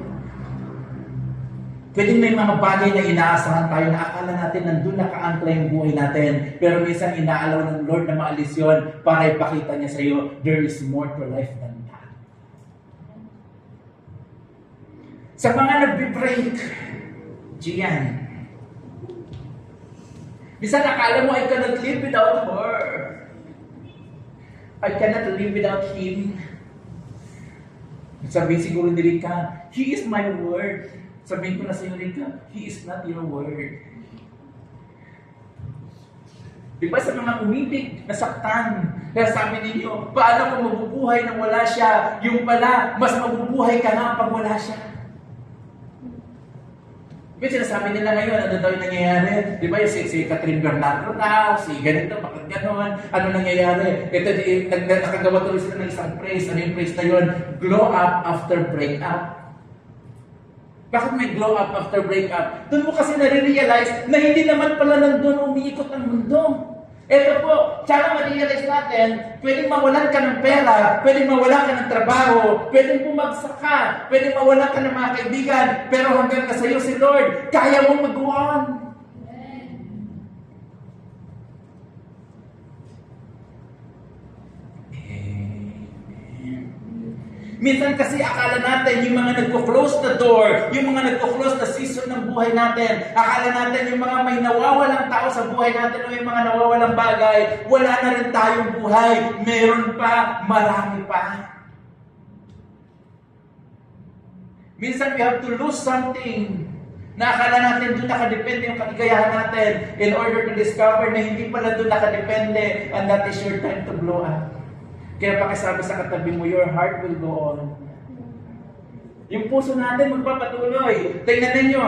Pwedeng may mga bagay na inaasahan tayo na akala natin nandun nakaangkla yung buhay natin. Pero minsan inaalaw ng Lord na maalis yun para ipakita niya sa iyo, there is more to life than that. Sa mga nagbe-break, Gian, minsan akala mo, I cannot live without her. I cannot live without him. Sabihin siguro ni Rika, he is my word. Sabihin ko na sa iyo, Rika, he is not your word. Di ba sa mga umibig, nasaktan, kaya sabi ninyo, paano kung mabubuhay nang wala siya? Yung pala, mas mabubuhay ka na pag wala siya. Diba sinasabi nila ngayon, ano daw yung nangyayari? Di ba yung si Catherine Bernardo daw, si ganito, bakit gano'n? Ano nangyayari? Ito, nakagawa tuloy sila ng isang praise. Ano yung praise na yun? Glow up after breakup. Bakit may glow up after breakup? Doon mo kasi nare-realize na hindi naman pala nandun umiikot ang mundo. Ito po, tsaka ma-realize natin, pwedeng mawalan ka ng pera, pwedeng mawalan ka ng trabaho, pwedeng bumagsak ka, pwedeng mawalan ka ng mga kaibigan, pero hanggang nasa iyo si Lord, kaya mong mag-go on. Minsan kasi akala natin yung mga nagko-close na door, yung mga nagko-close na season ng buhay natin, akala natin yung mga may nawawalang tao sa buhay natin o yung mga nawawalang bagay, wala na rin tayong buhay. Meron pa, marami pa. Minsan we have to lose something na akala natin doon nakadepende yung kaligayahan natin in order to discover na hindi pala doon nakadepende, and that is your time to blow up. Kaya pakisabi sa katabi mo, your heart will go on. Yung puso natin magpapatuloy. Tingnan ninyo,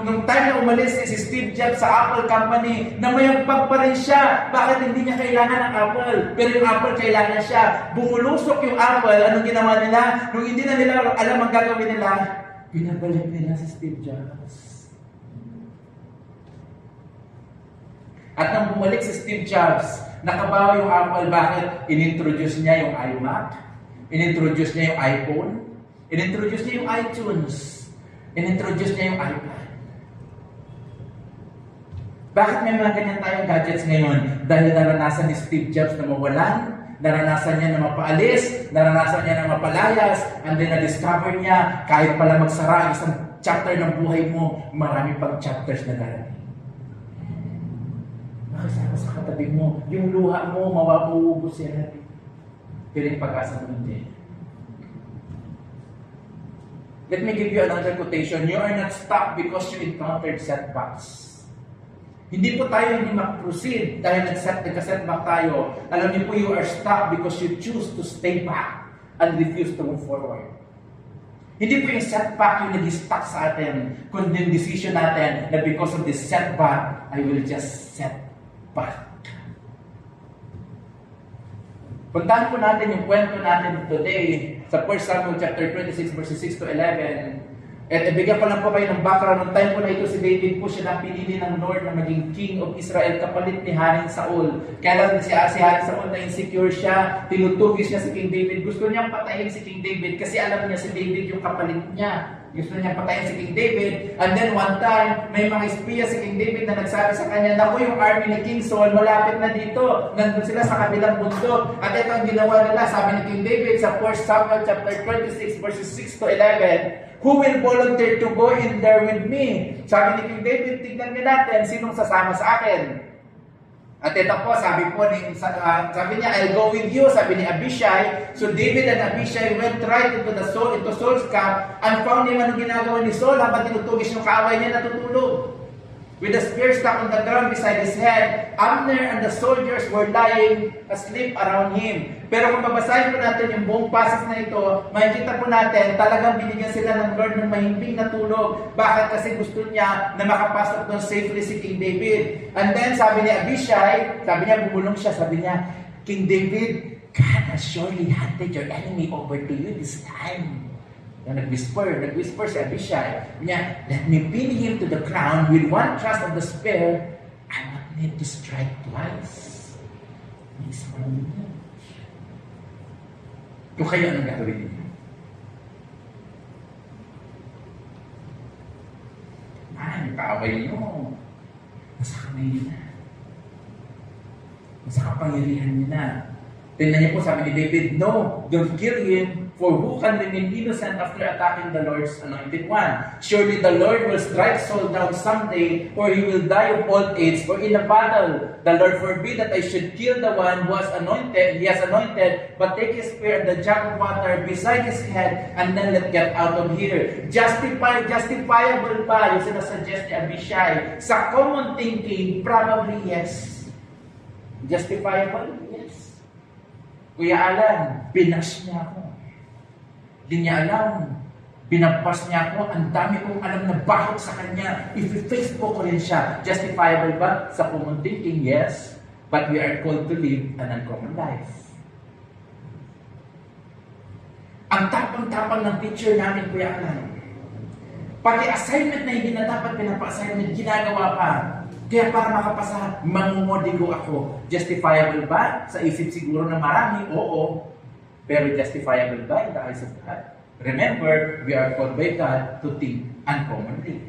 nung time na umalis si Steve Jobs sa Apple Company, namayagpag pa rin siya. Bakit hindi niya kailangan ng Apple? Pero yung Apple kailangan siya. Bumulusok yung Apple. Anong ginawa nila? Nung hindi na nila alam ang gagawin nila, Pinabalik nila si Steve Jobs. At nang bumalik si Steve Jobs, nakabawi yung Apple. Bakit? Inintroduce niya yung iMac, inintroduce niya yung iPhone, inintroduce niya yung iTunes, inintroduce niya yung iPad. Bakit may mga ganyan tayong gadgets ngayon? Dahil naranasan ni Steve Jobs na mawalan, naranasan niya na mapaalis, naranasan niya na mapalayas, and then na-discover niya, kahit pala magsara ang isang chapter ng buhay mo, marami pang chapters na darating. Makasama sa katabi mo, yung luha mo, mawawubos yan. Pero yung pag-asa mo hindi. Let me give you another quotation. You are not stuck because you encountered setbacks. Hindi po tayo hindi mag-proceed dahil nagka-setback tayo. Alam niyo po, you are stuck because you choose to stay back and refuse to move forward. Hindi po yung setback yung nag-stuck sa atin, kundi yung decision natin na because of this setback, I will just set back. Puntahan po natin yung kwento natin today sa 1 Samuel chapter 26 verses 6 to 11. At ibigyan ko lang po kayo ng background. Noong time po na ito, si David po siya na pinili ng Lord na maging King of Israel kapalit ni Haring Saul. Kaya lang si Haring Saul na insecure siya, tinutugis niya si King David. Gusto niyang patayin si King David kasi alam niya si David yung kapalit niya. Gusto niyang patayin si King David. And then one time, may mga espiya si King David na nagsabi sa kanya, naku, yung army ni King Saul, malapit na dito. Nandun sila sa kabilang bundok. At ito ang ginawa nila, sabi ni King David sa 1 Samuel chapter 26 verses 6 to 11, who will volunteer to go in there with me? Sabi ni King David, tignan niyo natin, sinong sasama sa akin? At ito po, sabi niya, I'll go with you, sabi ni Abishai. So David and Abishai went right into Saul's camp and found him anong ginagawa ni Saul habang tinutugis yung kaaway niya natutulog. With the spear stuck on the ground beside his head, Abner and the soldiers were lying asleep around him. Pero kung babasahin po natin yung buong passage na ito, makikita po natin, talagang binigyan sila ng Lord ng mahimbing na tulog. Bakit? Kasi gusto niya na makapasok doon safely si King David. And then, sabi ni Abishai, sabi niya, bumulong siya, sabi niya, King David, God has surely handed your enemy over to you this time. Nag-whisper si Abishai, niya, let me pin him to the ground with one thrust of the spear. I won't need to strike twice. Mismo niya. Kung kayo, anong gagawin niyo? Yung kaaway niyo. Nasa kamay niyo na. Nasa kapangyarihan niyo na. Tingnan niyo po, sabi ni David, no, don't kill him. For who can remain innocent after attacking the Lord's anointed one? Surely the Lord will strike Saul down someday, or he will die of old age, or in a battle. The Lord forbid that I should kill the one who has anointed, he has anointed, but take his spear and the jug of water beside his head, and then let get out of here. Justifiable ba yung sinasuggest ni Abishai? Sa common thinking, probably yes. Justifiable? Yes. Kuya Alan, binash niya ako. Hindi niya alam. Binabas niya ako. Ang dami kong alam na bakit sa kanya. I-Facebook ko rin siya. Justifiable ba? Sa common thinking, yes. But we are called to live an uncommon life. Ang tapang-tapang ng picture namin, Kuya Alan. Pati assignment na hindi na dapat pinapa-assignment, ginagawa pa. Kaya para makapasa, mangungodigo ako. Justifiable ba? Sa isip siguro na marami, oo. Pero justifiable ba in the eyes of God? Remember, we are called by God to think uncommonly.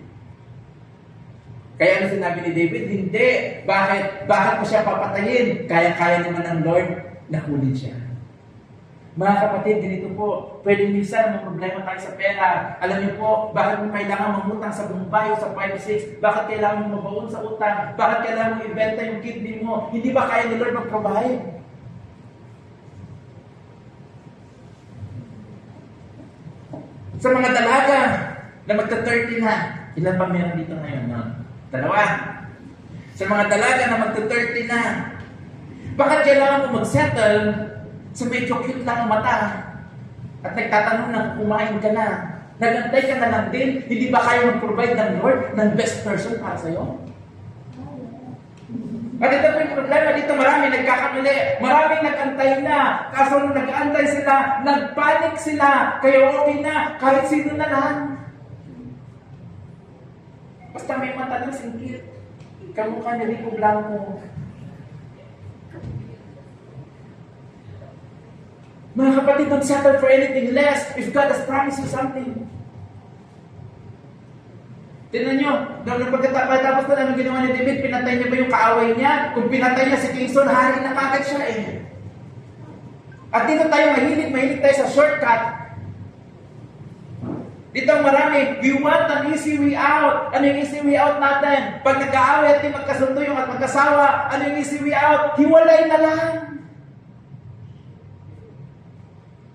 Kaya ano sinabi ni David? Hindi. Bakit? Bakit mo siya papatayin? Kaya-kaya naman ng Lord, nakunin siya. Mga kapatid, ganito po, pwede minsan may problema tayo sa pera. Alam niyo po, bakit mo kailangan mangutang sa Bumbayo sa 5-6? Bakit kailangan mo mabaon sa utang? Bakit kailangan mo ibenta yung kidney mo? Hindi ba kaya ni Lord mag-provide? Sa mga dalaga na magta-30 na, ilan ba meron dito ngayon? No? 2. Sa mga dalaga na magta-30 na, bakit kailangan mo mag-settle sa medyo cute lang ang mata at nagtatanong na kumain ka na, nagantay ka na lang din, hindi ba kayo mag-provide ng Lord ng best person para sa'yo? At ito po yung problema, dito marami nagkakamali, maraming nag-antay na, kaso nung nag-antay sila, nagpanik sila, kaya okay na, kahit sino na lang. Basta may mata ng singkit. Kamukha ni Rico Blanco. Mga kapatid, don't settle for anything less if God has promised you something. Tingnan nyo, pagkatapos na namin ginawa ni David, pinatay niya ba yung kaaway niya? Kung pinatay niya si King Saul, hari na kagad siya eh. At dito tayo mahilig tayo sa shortcut. Dito marami, we want an easy way out. Ano yung easy way out natin? Pag nag-aaway at di magkasundo yung at magkasawa, ano yung easy way out? Hiwalay na lang.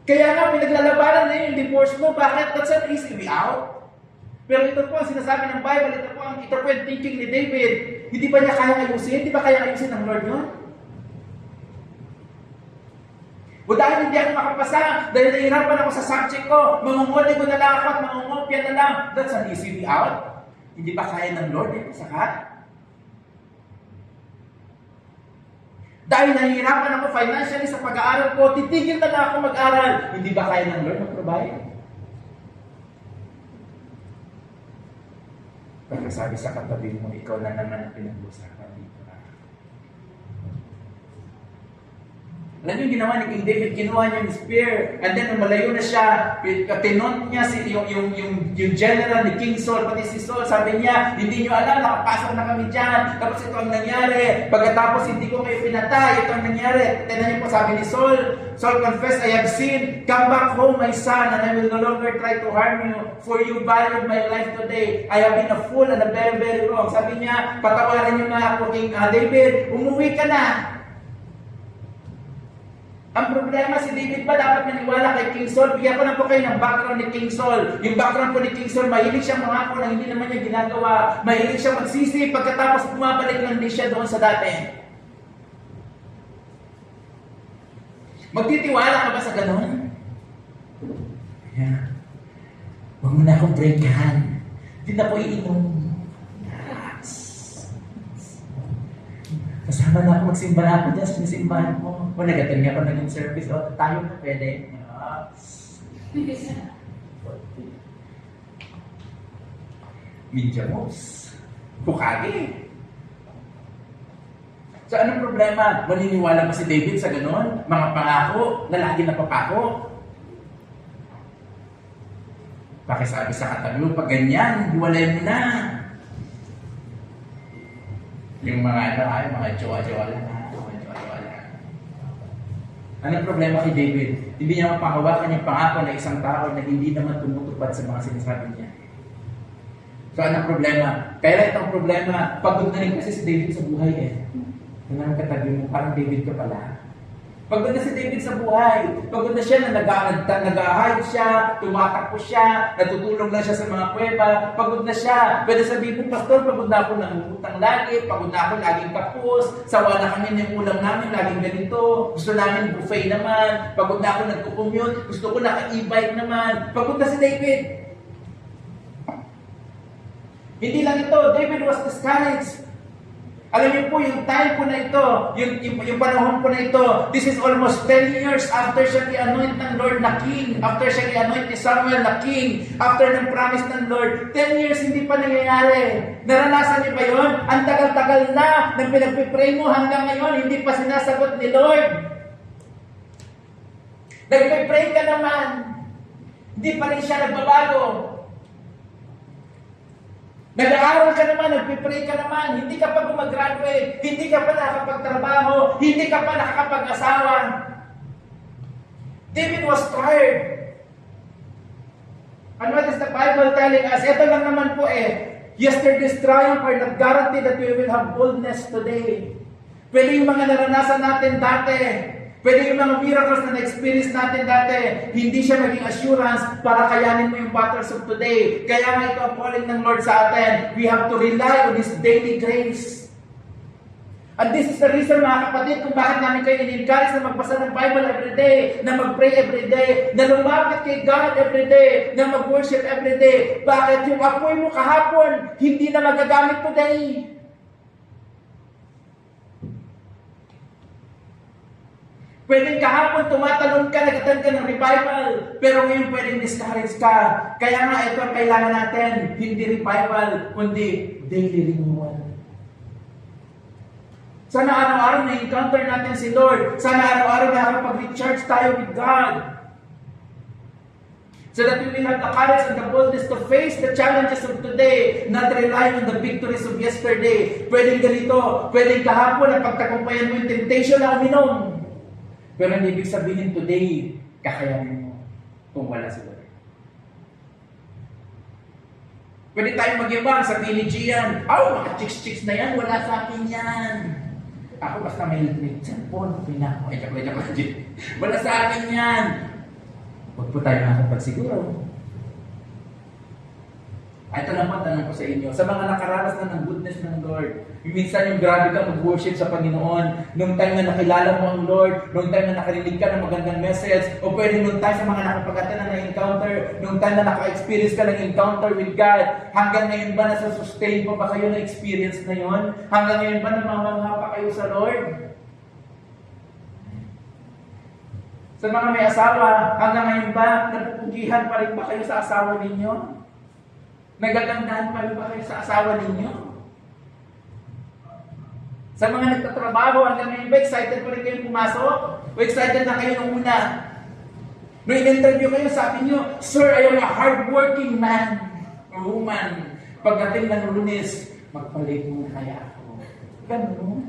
Kaya nga, pinaglalabanan na yung divorce mo. Bakit? That's an easy way out. Pero ito po ang sinasabi ng Bible, ito po ang thinking ni David. Hindi ba niya kaya ayusin? Hindi ba kaya ayusin ng Lord yun? O dahil hindi ako makapasa, dahil nahihirapan ako sa subject ko, mangunguli ko na lang ako at mangungopia na lang. That's an easy way out. Hindi ba kaya ng Lord ito sakat? Dahil nahihirapan ako financially sa pag-aaral ko, titigil na lang ako mag-aral. Hindi ba kaya ng Lord mag-provide? Pagkasabi sa katabi mo, ikaw na naman ang pinag-usapan dito. Alam niyo yung ginawa ni King David, kinuha niya yung spear, and then malayo na siya, tinont niya yung general ni King Saul, pati si Saul, sabi niya, hindi niyo alam, nakapasok na kami dyan, tapos ito ang nangyari, pagkatapos hindi ko kayo pinatay, ito ang nangyari. Tignan niyo po, sabi ni Saul, Saul confessed, I have sinned, come back home my son, and I will no longer try to harm you, for you valued my life today. I have been a fool and a very, very wrong. Sabi niya, patawarin niyo na ako, King David, umuwi ka na. Ang problema si David pa dapat maniwala kay King Saul. Bigyan ko na po kayo ng background ni King Saul. Yung background po ni King Saul, mahilig siyang mangako na hindi naman niya ginagawa. Mahilig siyang magsisi pagkatapos bumabalik lang din siya doon sa dati. Magtitiwala ka ba sa ganun? Yeah. Huwag mo na akong breakahan. Hindi na po iinom. Kasama na ako, magsimba na ako dyan sa simbahan mo. O nag-attend nga ako naging service, o tayo na pwede. Minjamos. Bukagi. So anong problema? Maniniwala ba si David sa ganon? Mga pangako na lagi napapako? Pakisabi sa katabi mo, pag ganyan, hiwalay mo na. Yung mga mga jowa-jowa lang. Anong problema kay David? Hindi niya mapahawakan yung pangako ng isang tao na hindi naman tumutupad sa mga sinasabi niya. So anong problema? Kaya itong problema, pagod na rin kasi si David sa buhay eh. Kung naman katabi mo, parang David ka pala. Pagod na si David sa buhay. Pagod na siya na nag-hide siya, tumatakbo siya, natutulong na siya sa mga kuweba. Pagod na siya. Pwede sabihin mo, Pastor, pagod na ako nangungutang lagi, pagod na ako laging kapos, sawa na kami ng ulam namin, laging ganito. Gusto namin buffet naman. Pagod na ako nagko-commute, gusto ko naka-e-bike naman. Pagod na si David. Hindi lang ito, David was discouraged. Alam niyo po, yung time po na ito, yung panahon po na ito, this is almost 10 years after siya i-anoint ng Lord na King, after siya i-anoint ni Samuel na King, after ng promise ng Lord, 10 years hindi pa nangyayari. Naranasan niyo ba yun? Ang tagal-tagal na nang pinagpipray mo hanggang ngayon, hindi pa sinasagot ni Lord. Nagpipray ka naman, hindi pa rin siya nagbabago. Nag-aaral ka naman, nagpipray ka naman, hindi ka pa gumagraduate, hindi ka pa nakakapagtrabaho, hindi ka pa nakakapag-asawa. David was tired. And what is the Bible telling us? Ito lang naman po yesterday's triumph are not guarantee that we will have boldness today. Pwede yung mga naranasan natin dati, pwede yung mga miracles na na-experience natin dati, hindi siya maging assurance para kayanin mo yung battles of today. Kaya nga ito ang calling ng Lord sa atin. We have to rely on His daily grace. And this is the reason, mga kapatid, kung bakit namin kayo in-encourage na magbasa ng Bible everyday, na mag-pray everyday, na lumapit kay God everyday, na mag-worship everyday. Bakit? Yung apoy mo kahapon, hindi na magagamit today. Pwedeng kahapon tumatalon ka, nag-attend ka ng revival, pero ngayon pwedeng discourage ka. Kaya nga ito ang kailangan natin, hindi revival, kundi daily renewal. Sana araw-araw na-encounter natin si Lord. Sana araw-araw nakakapag-recharge tayo with God. So that we will have the courage and the boldness to face the challenges of today, not relying on the victories of yesterday. Pwedeng ganito, pwedeng kahapon na pagtagumpayan mo yung temptation na uminom. Pero hindi ibig sabihin today, kakayanin mo kung wala si Lord. Pwede tayong mag-ibang, sabihin ni Gian, mga chicks-chicks na yan, wala sa akin yan. Ako basta may cellphone, pinako. Wala sa akin yan. Huwag po tayo nakapagsiguro. Ito naman, tanong ko sa inyo, sa mga nakaranas na ng goodness ng Lord, minsan yung grabe ka mag-worship sa Panginoon, nung time na nakilala mo ang Lord, nung time na nakarinig ka ng magandang message, o pwede nung time sa mga nakapagatan na encounter, nung time na naka-experience ka ng encounter with God, hanggang ngayon ba nasa-sustain pa ba kayo na experience na yon? Hanggang ngayon ba namamangha pa kayo sa Lord? Sa mga may asawa, hanggang ngayon ba napupugihan pa rin ba kayo sa asawa ninyo? Nagagandahan pa rin ba kayo sa asawa ninyo? Sa mga nagtatrabaho, hanggang ngayon ba excited pa rin kayong pumasok? O excited na kayo nung una? Nung in-interview kayo, sabi nyo, Sir, I am a hardworking man or woman. Pagdating ng Lunes, magpalit mo kaya ako. Ganun.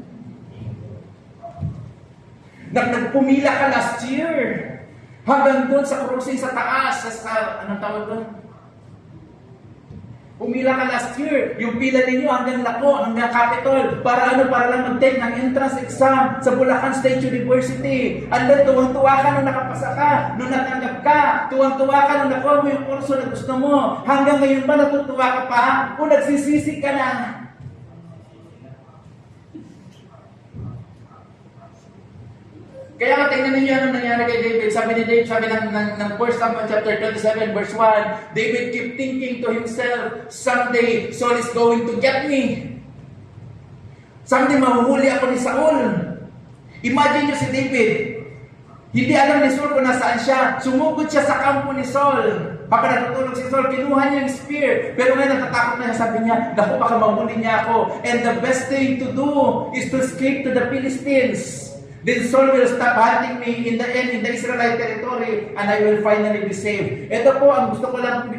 Nagpumila ka last year. Hanggang doon sa cruising sa taas, anong tawag doon? Pumila ka last year. Yung pila ninyo hanggang Lako, hanggang Capitol. Para lang mag-take ng entrance exam sa Bulacan State University. And then tuwang-tuwa ka nung nakapasa ka, nung natanggap ka. Tuwang-tuwa ka nung nakuha mo yung kurso na gusto mo. Hanggang ngayon ba natutuwa ka pa? O nagsisisi ka na? Kaya nga tingnan ninyo anong nangyari kay David. Sabi ng 1 Samuel chapter 27 verse 1, David kept thinking to himself, someday Saul is going to get me. Someday mahuhuli ako ni Saul. Imagine nyo si David. Hindi alam ni Saul kung nasaan siya. Sumugod siya sa kampo ni Saul. Baka natutulog si Saul, kinuha niya yung spear. Pero ngayon natatakot na siya, sabi niya, naku, baka mahuli niya ako. And the best thing to do is to escape to the Philistines. Then Saul will stop hunting me in the Israelite territory, and I will finally be saved. Ito po, ang gusto ko lang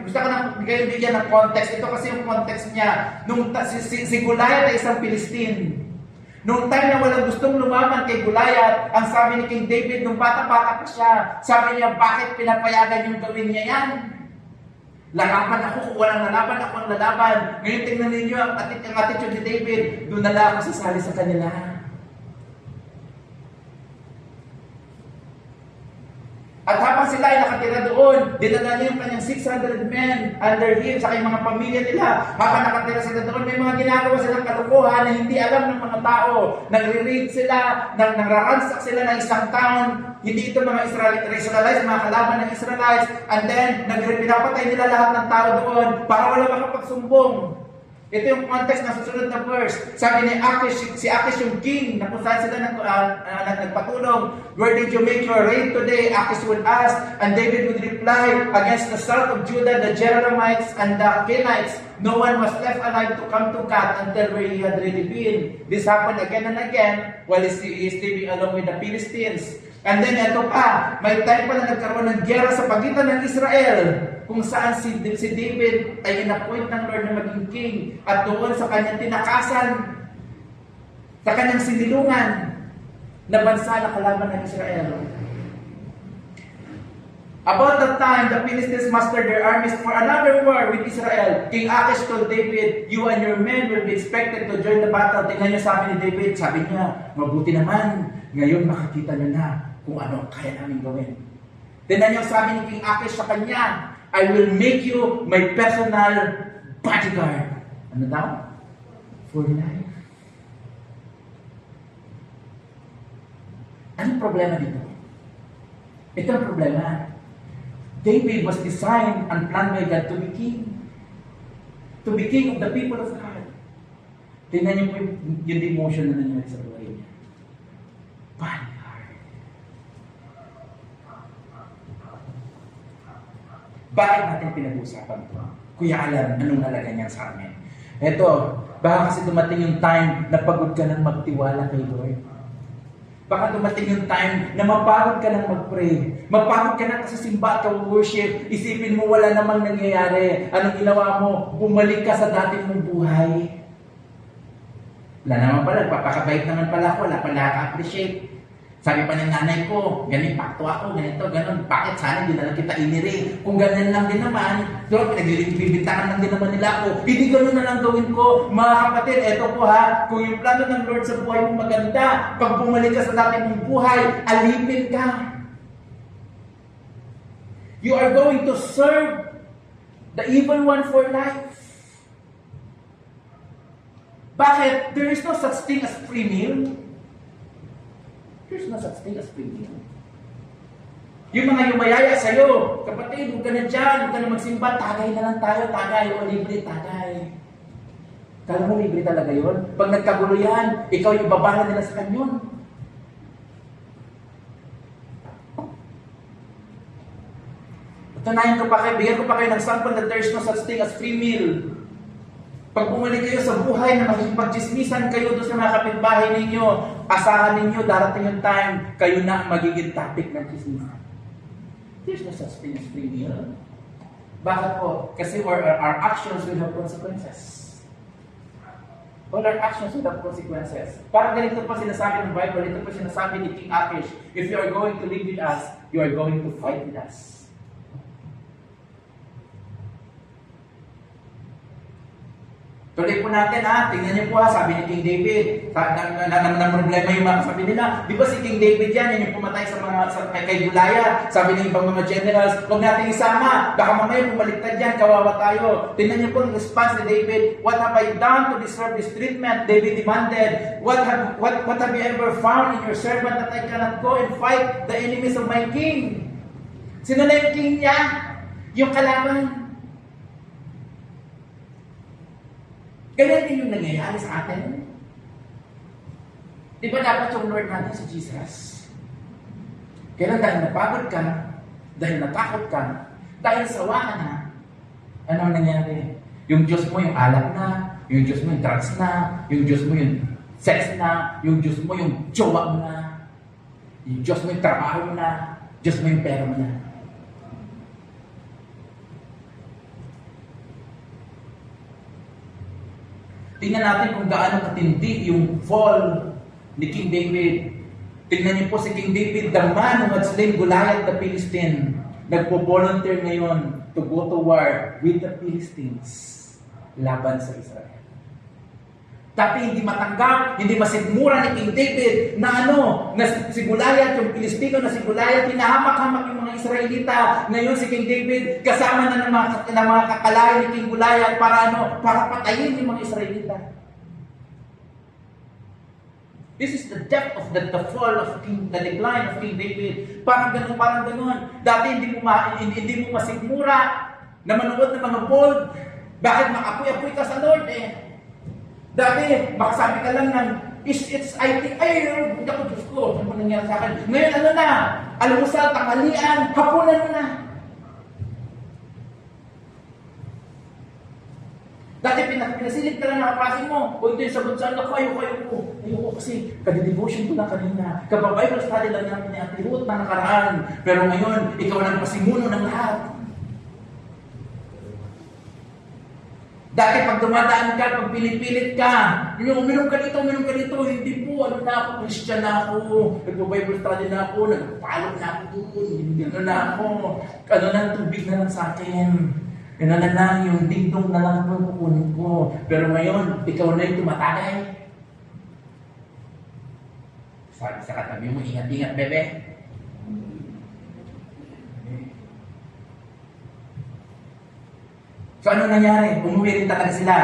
kayo bigyan ng context. Ito kasi yung context niya. Nung si Goliath ay isang Philistine. Nung time na walang gustong lumaban kay Goliath, ang sabi ni King David, nung bata-bata pa siya, sabi niya, bakit pinapayagan yung gawin niya yan? Lalaban ako, kung walang lalaban, ako ang lalaban. Ngayon tingnan ninyo ang attitude ni David, doon na lang ako sasali sa kanila. At habang sila ay nakatira doon, dinala niya yung kanyang 600 men under him sa kanyang mga pamilya nila. Habang nakatira sila doon, may mga ginagawa silang kalokohan na hindi alam ng mga tao. Nagre-raid sila, nagre-ransack sila ng isang town. Hindi ito mga Israelites, mga kalaban ng Israelites. And then, pinapatay nila lahat ng tao doon para wala makapagsumbong. Ito yung context na susunod na verse. Sabi ni Akish, si Akish yung king, na kung saan sila nagpatulong. Where did you make your raid today? Akish would ask, and David would reply, against the south of Judah, the Jeremites and the Kenites. No one was left alive to come to Gath until where he had really been. This happened again and again while he is living along with the Philistines. And then ito pa, may time pa na nagkaroon ng giyera sa pagitan ng Israel, kung saan si David ay inappoint ng Lord na maging king, at doon sa kanyang tinakasan, sa kanyang sinilungan na bansa na kalaban ng Israel. About that time, the Philistines mustered their armies for another war with Israel. King Akish told David, you and your men will be expected to join the battle. Tingnan niyo sabi ni David, sabi niya, mabuti naman, ngayon makikita niyo na kung ano kaya namin gawin. Tingnan niyo sabi ni King Akish sa kanya, I will make you my personal bodyguard. Ano daw? For life. Anong problema dito? Ito ang problema. David was designed and planned by God to be king. To be king of the people of God. Tingnan niyo po yung demotion na nangyari sa buhay niya. Bodyguard. Bakit natin pinag-uusapan ito? Kuya Alan, anong halaga niya sa amin? Ito, Baka kasi dumating yung time na pagod ka ng magtiwala kay Lord. Baka dumating yung time na mapagod ka ng mag-pray. Mapagod ka na kasi simba ka worship. Isipin mo wala namang nangyayari. Anong ginawa mo? Bumalik ka sa dati mong buhay. Wala naman pala. Papakabait naman pala ako. Wala pala nakaka-appreciate. Sabi pa ng nanay ko, ganito, pakto ako, ganito, ganon. Bakit sana hindi na lang kita iniri? Kung ganyan lang din naman, so, pinagbibintangan lang din naman nila ako. Hindi ganon na lang gawin ko. Mga kapatid, eto po ha, kung yung plano ng Lord sa buhay mo maganda, pag bumalik ka sa dati mong buhay, alipin ka. You are going to serve the evil one for life. Bakit? There is no such thing as free meal. There's no such thing as free meal. Yung mga yumayaya sa'yo, kapatid, huwag ka na dyan, huwag ka na magsimba, tagay na lang tayo, tagay, o libre, tagay. Kala mo libre talaga yun? Pag nagkagulo yan, ikaw yung babala nila sa kanyon. Tunayan ko pa kayo, bigyan ko pa kayo ng sample that there's no such thing as free meal. Pag bumalik kayo sa buhay na makikipagchismisan kayo doon sa mga kapitbahay ninyo, asahan ninyo, darating yung time, kayo na ang magiging topic ng chismisan. There's no such thing as free will. Bakit po? Kasi our actions will have consequences. All our actions will have consequences. Parang ganito pa sinasabi ng Bible, ito pa sinasabi ni King Achish, if you are going to live with us, you are going to fight with us. Tuloy po natin ha, tingnan niyo po ha, sabi ni King David, na problema yung mga sabi nila. Di ba si King David yan, yun yung pumatay sa mga, kay Goliath, sabi ng ibang mga generals, huwag natin isama, baka mamaya bumaliktad yan, kawawa tayo. Tingnan niyo po ang response ni David, what have I done to deserve this treatment? David demanded, what have you ever found in your servant that I cannot go and fight the enemies of my king? Sino na yung king niya? Yung kalaban. Ganyan din yung nangyayari sa atin. Di ba dapat yung Lord natin si Jesus? Kaya dahil napagod ka, dahil natakot ka, dahil sawa ka na, ano ang nangyari? Yung Diyos mo yung alak na, yung Diyos mo yung drugs na, yung Diyos mo yung sex na, yung Diyos mo yung jowa mo na, yung Diyos mo yung trabaho mo na, Diyos mo yung pera mo na. Tingnan natin kung gaano katindi yung fall ni King David. Tingnan niyo po si King David, the man who had slain Goliath the Philistine. Nagpo-volunteer ngayon to go to war with the Philistines laban sa Israel. Tapi hindi matanggap, hindi masigmura ni King David na na si Goliath, yung Pilistino na si Goliath, hinahamak-hamak yung mga Israelita. Ngayon si King David, kasama na ng mga kakalayan ni King Goliath para para patayin yung mga Israelita. This is the depth of the fall of the decline of King David. Parang ganun. Dati hindi mo masigmura na manood ng mga bold. Bakit makapoy-apoy ka sa Lord Dati, makasabi ka lang ng, I think, hindi ako Diyos ko. Ano nangyari sa akin? Ngayon, almusal, tanghalian, hapunan mo na. Dati, pinasilip ka lang nakapasin mo. O ito yung sagot saan ako, ayoko kasi, kadidevotion ko na kanina. Kababible study lang namin ni Ate Ruth na nakaraan. Pero ngayon, ikaw lang pasimuno ng lahat. Dati pag dumadaan ka, pag pilit-pilit ka, uminom ka dito, hindi po, na ako, Christian na ako, nag-Bible study na ako, nag-follow na ako doon, na ako, tubig na lang sa akin, na lang, yung dingdong na lang po kukunin ko. Pero ngayon, ikaw na yung tumatagay. Sabi sa katabi mo, ingat-ingat, bebe. So ano nangyari? Umuwi rin talaga sila.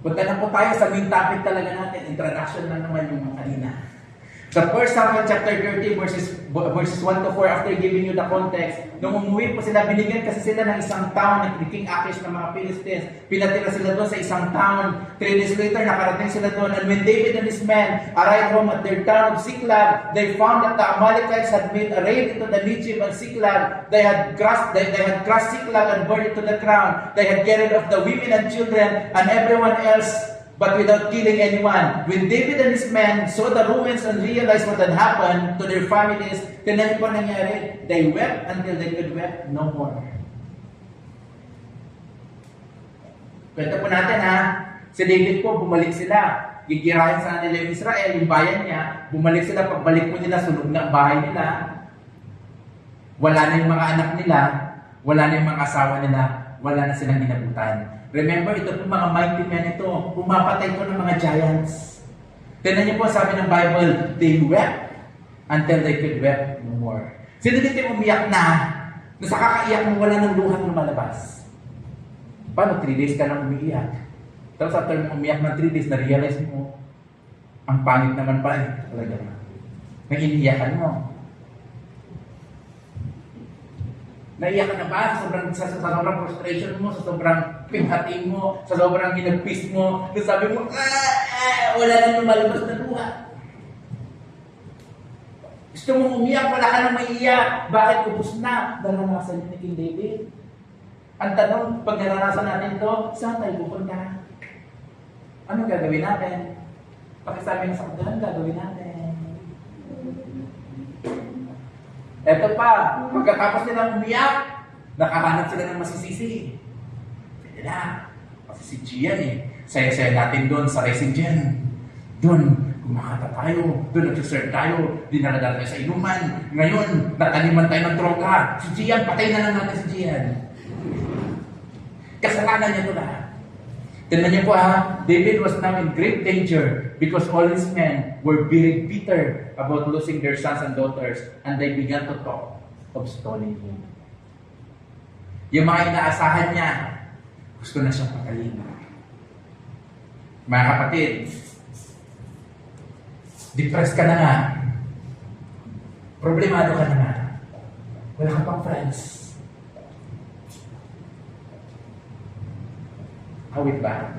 Punta na po tayo sa main topic talaga natin. Introduction lang naman yung kanina. Sa 1 Samuel chapter 30 verses 1 to 4, after giving you the context, nung umuwi po sila, binigyan kasi sila ng isang town ni King Achish ng mga Philistines. Pinatira sila doon sa isang town. 3 days later, nakarating sila doon. And when David and his men arrived home at their town of Ziklag, they found that the Amalekites had made a raid into the Nijib and Ziklag. They had crushed Ziklag and burned it to the ground. They had carried off the women and children and everyone else, but without killing anyone. When David and his men saw the ruins and realized what had happened to their families, tingnan niyo po nangyari. They wept until they could weep no more. Kwento po natin ha, si David po, bumalik sila. Gigirahin sa nila yung Israel, yung bayan niya. Bumalik sila, pagbalik po nila, sunog na ang bahay nila. Wala na yung mga anak nila, wala na yung mga asawa nila, wala na silang ginabutan. Remember, ito po mga mighty men ito. Pumapatay po ng mga giants. Tignan niyo po, sabi ng Bible, they wept until they could weep no more. Sino dito yung umiyak na sa kakaiyak mo wala ng luha lumalabas? Paano 3 days ka lang umiiyak? Tapos after mo umiyak ng 3 days, na-realize mo, ang pangit naman pa eh. Talaga na. Nang iniiyakan mo. Naiyak ka na ba sa sobrang frustration mo, sa sobrang pinghati mo, sa sobrang ginagpis mo, na sabi mo, wala nang lumalabas na luha. Gusto mong umiyak, wala ka nang maiiyak. Bakit ubus na? Naranasan ni King David. Ang tanong, pag naranasan natin ito, saan tayo pupunta? Anong gagawin natin? Pakisabi na sa kanila, gagawin natin. Eto pa, pagkatapos nilang umiyak, nakahanap sila ng masisisi. Pwede na. Kasi si Gian saya-saya natin doon sa racing Gian. Doon, kumakata tayo. Doon nag-serve tayo. Dinala tayo sa inuman. Ngayon, nataniman tayo ng troka. Si Gian, patay na lang natin si Gian. Kasalanan niya ito lahat. Tignan niyo po David was now in great danger because all his men were very bitter about losing their sons and daughters and they began to talk of stoning him. Yung mga inaasahan niya, gusto na siyang patalin. Mga kapatid, depressed ka na nga. Problemado ka na nga. Wala ka pang friends. Awit ba?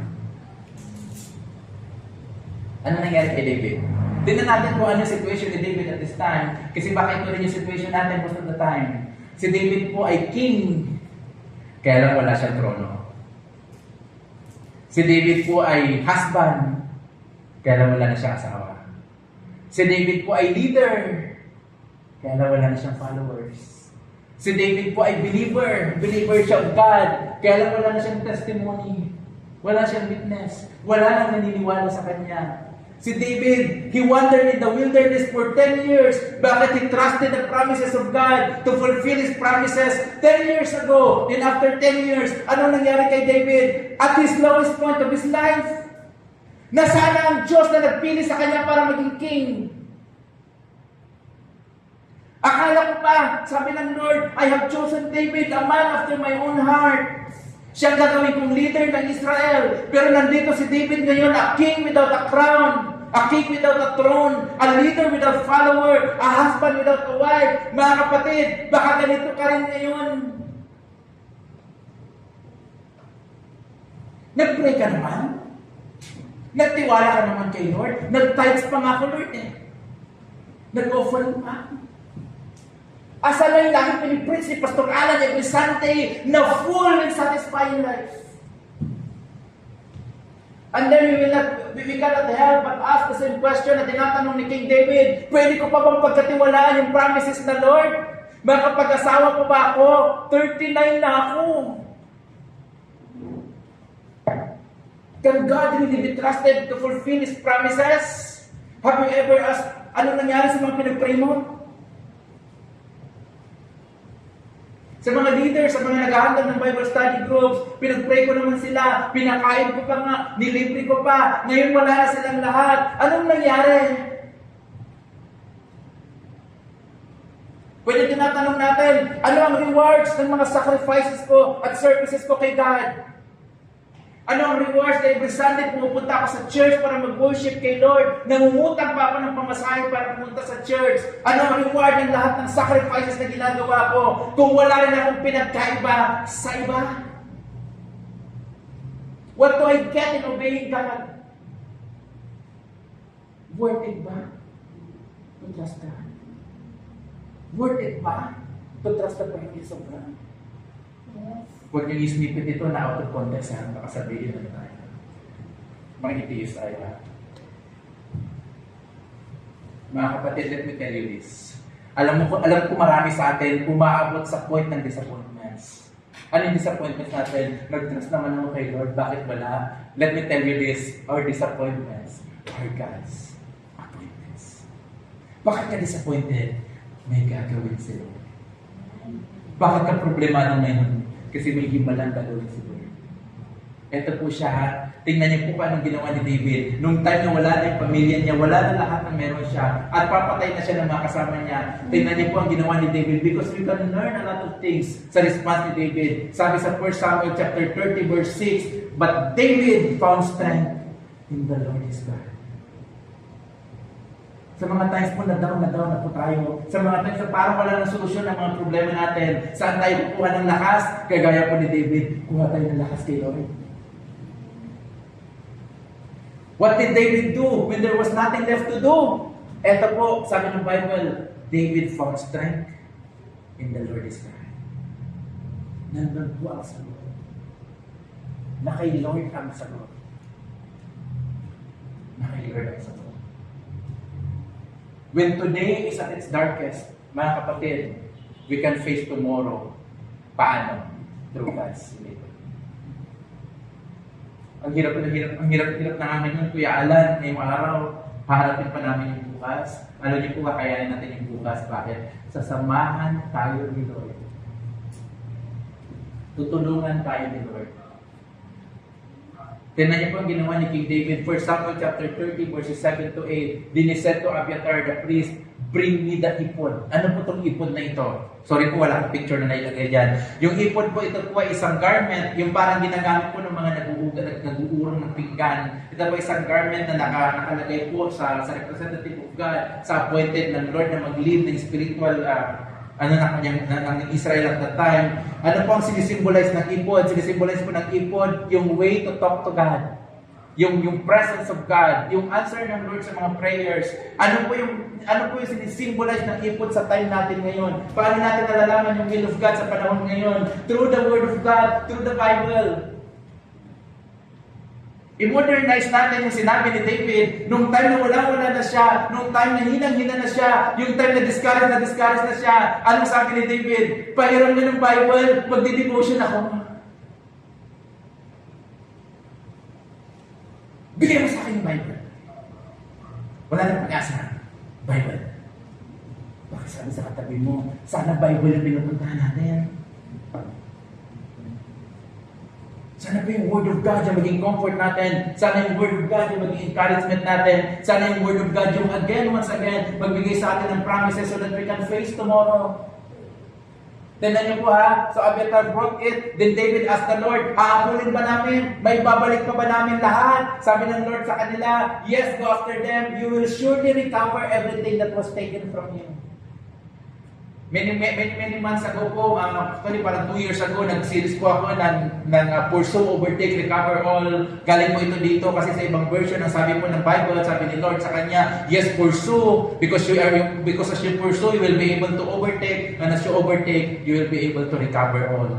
Ano nangyari kay David? Tingnan natin kung ano yung situation ni David at this time. Kasi baka ito rin yung situation natin most of the time. Si David po ay king, kaya lang wala siyang trono. Si David po ay husband, kaya lang wala na siyang asawa. Si David po ay leader, kaya lang wala na siyang followers. Si David po ay believer siya of God, kaya lang wala na siyang testimony. Wala siyang witness. Wala nang naniniwala sa kanya. Si David, he wandered in the wilderness for 10 years. Bakit he trusted the promises of God to fulfill His promises 10 years ago? And after 10 years, anong nangyari kay David? At his lowest point of his life, nasana ang Diyos na nagpili sa kanya para maging king. Akala ko pa, sabi ng Lord, I have chosen David, a man after my own heart. Siyang gagawin kong leader ng Israel. Pero nandito si David ngayon, a king without a crown, a king without a throne, a leader without follower, a husband without a wife. Mga kapatid, baka ganito ka rin ngayon. Nag-pray ka naman? Nagtiwala ka naman kay Lord? Nag-tithes pa nga ko, Lord Nag-offering pa? Asa na yung lagi pinipreach ni Pastor Alan every Sunday na full and satisfying life. And then we cannot help but ask the same question na tinatanong ni King David, pwede ko pa bang pagkatiwalaan yung promises na Lord? Makapag-asawa pa ba ako? 39 na ako. Can God really be trusted to fulfill His promises? Have you ever asked, ano nangyari sa mga pinag-pray mo? Sa mga leaders, sa mga naghahandang ng Bible study groups, pinag-pray ko naman sila, pinakain ko pa nga, nilibre ko pa, ngayon wala na silang lahat. Anong nangyari? Pwede tinatanong natin, ano ang rewards ng mga sacrifices ko at services ko kay God? Ano ang rewards na every Sunday pumupunta ako sa church para mag-worship kay Lord? Nangungutang pa ako ng pamasahe para pumunta sa church. Ano ang reward ng lahat ng sacrifices na ginagawa ko kung wala rin akong pinagkaiba sa iba? What do I get in obeying God? Worth it ba to trust God? Worth it ba to trust the promise of God? Huwag niyong isnipin ito na out of context ha, baka sabihin na tayo. Mga itiis tayo ha. Mga kapatid, let me tell you this. Alam ko marami sa atin umaabot sa point ng disappointments. Ano yung disappointments natin? Nag-trust naman ako kay Lord, bakit wala? Let me tell you this, our disappointments are God's appointments. Bakit ka disappointed? May gagawin si Lord. Bakit ka problemado ngayon? Kasi may himalang gagawin si Lord. Ito po siya ha. Tingnan niyo po paano ginawa ni David. Nung time na wala na yung pamilya niya, wala na lahat ng meron siya, at papatay na siya ng mga kasama niya. Tingnan niyo po ang ginawa ni David because we can learn a lot of things sa response ni David. Sabi sa 1 Samuel chapter 30 verse 6, but David found strength in the Lord his God. Sa mga times po na down na po tayo. Sa mga times na parang wala ng solusyon ng mga problema natin. Saan tayo kukuha ng lakas? Kagaya po ni David, kuha tayo ng lakas kay Lord. What did David do when there was nothing left to do? Ito po, sabi ng Bible, David found strength in the Lord his God. Nandun po ang sagot. Na kay Lord ang sagot. Na kay Lord ang sagot. When today is at its darkest, mga kapatid, we can face tomorrow. Paano? Through God's will. Ang hirap na namin yung Kuya Alan, ngayong araw, haharapin pa namin yung bukas. Alam niyo po, kakayanin natin yung bukas. Bakit? Sasamahan tayo ni Lord. Tutulungan tayo ni Lord. Tignan niyo po ang ginawa ni King David. 1 Samuel chapter 30 verses 7 to 8. Then he said to Abiathar the priest, bring me the ipod. Ano po itong ipod na ito? Sorry po, wala akong picture na nailagay dyan. Yung ipod po, ito po ay isang garment, yung parang ginagamit po ng mga nag-uurong ng pinggan. Ito po isang garment na nakalagay po sa representative of God, sa appointed ng Lord na mag-lead ng spiritual ng Israel at that time. Ano po ang sinisimbolize ng ipod? Sinisimbolize po ng ipod yung way to talk to God. Yung presence of God, yung answer ng Lord sa mga prayers. Ano po yung sinisimbolize ng ipod sa time natin ngayon? Paano natin nalalaman yung will of God sa panahon ngayon? Through the Word of God, through the Bible. I-modernize natin yung sinabi ni David, nung time na wala na siya, nung time na hinang-hina na siya, yung time na discourage na siya, anong sabi ni David? Pahiram mo ng Bible, magdi-devotion ako. Bigay mo sa akin yung Bible. Wala nang pag-asa. Bible. Bakit sabi sa katabi mo, sana Bible yung pinupuntahan natin? Sana po yung Word of God yung maging comfort natin. Sana yung Word of God yung maging encouragement natin. Sana yung Word of God yung once again, magbigay sa atin ng promises so that we can face tomorrow. Tignan niyo po ha. So Abiathar brought it. Then David asked the Lord, hahabulin ba namin? May babalik pa ba namin lahat? Sabi ng Lord sa kanila, yes, go after them. You will surely recover everything that was taken from you. Many months ago po, actually parang 2 years ago, nag-series po ako ng Pursue, Overtake, Recover All. Galing po ito dito kasi sa ibang version, ang sabi po ng Bible, sabi ni Lord sa kanya, yes, pursue, because as you pursue, you will be able to overtake, and as you overtake, you will be able to recover all.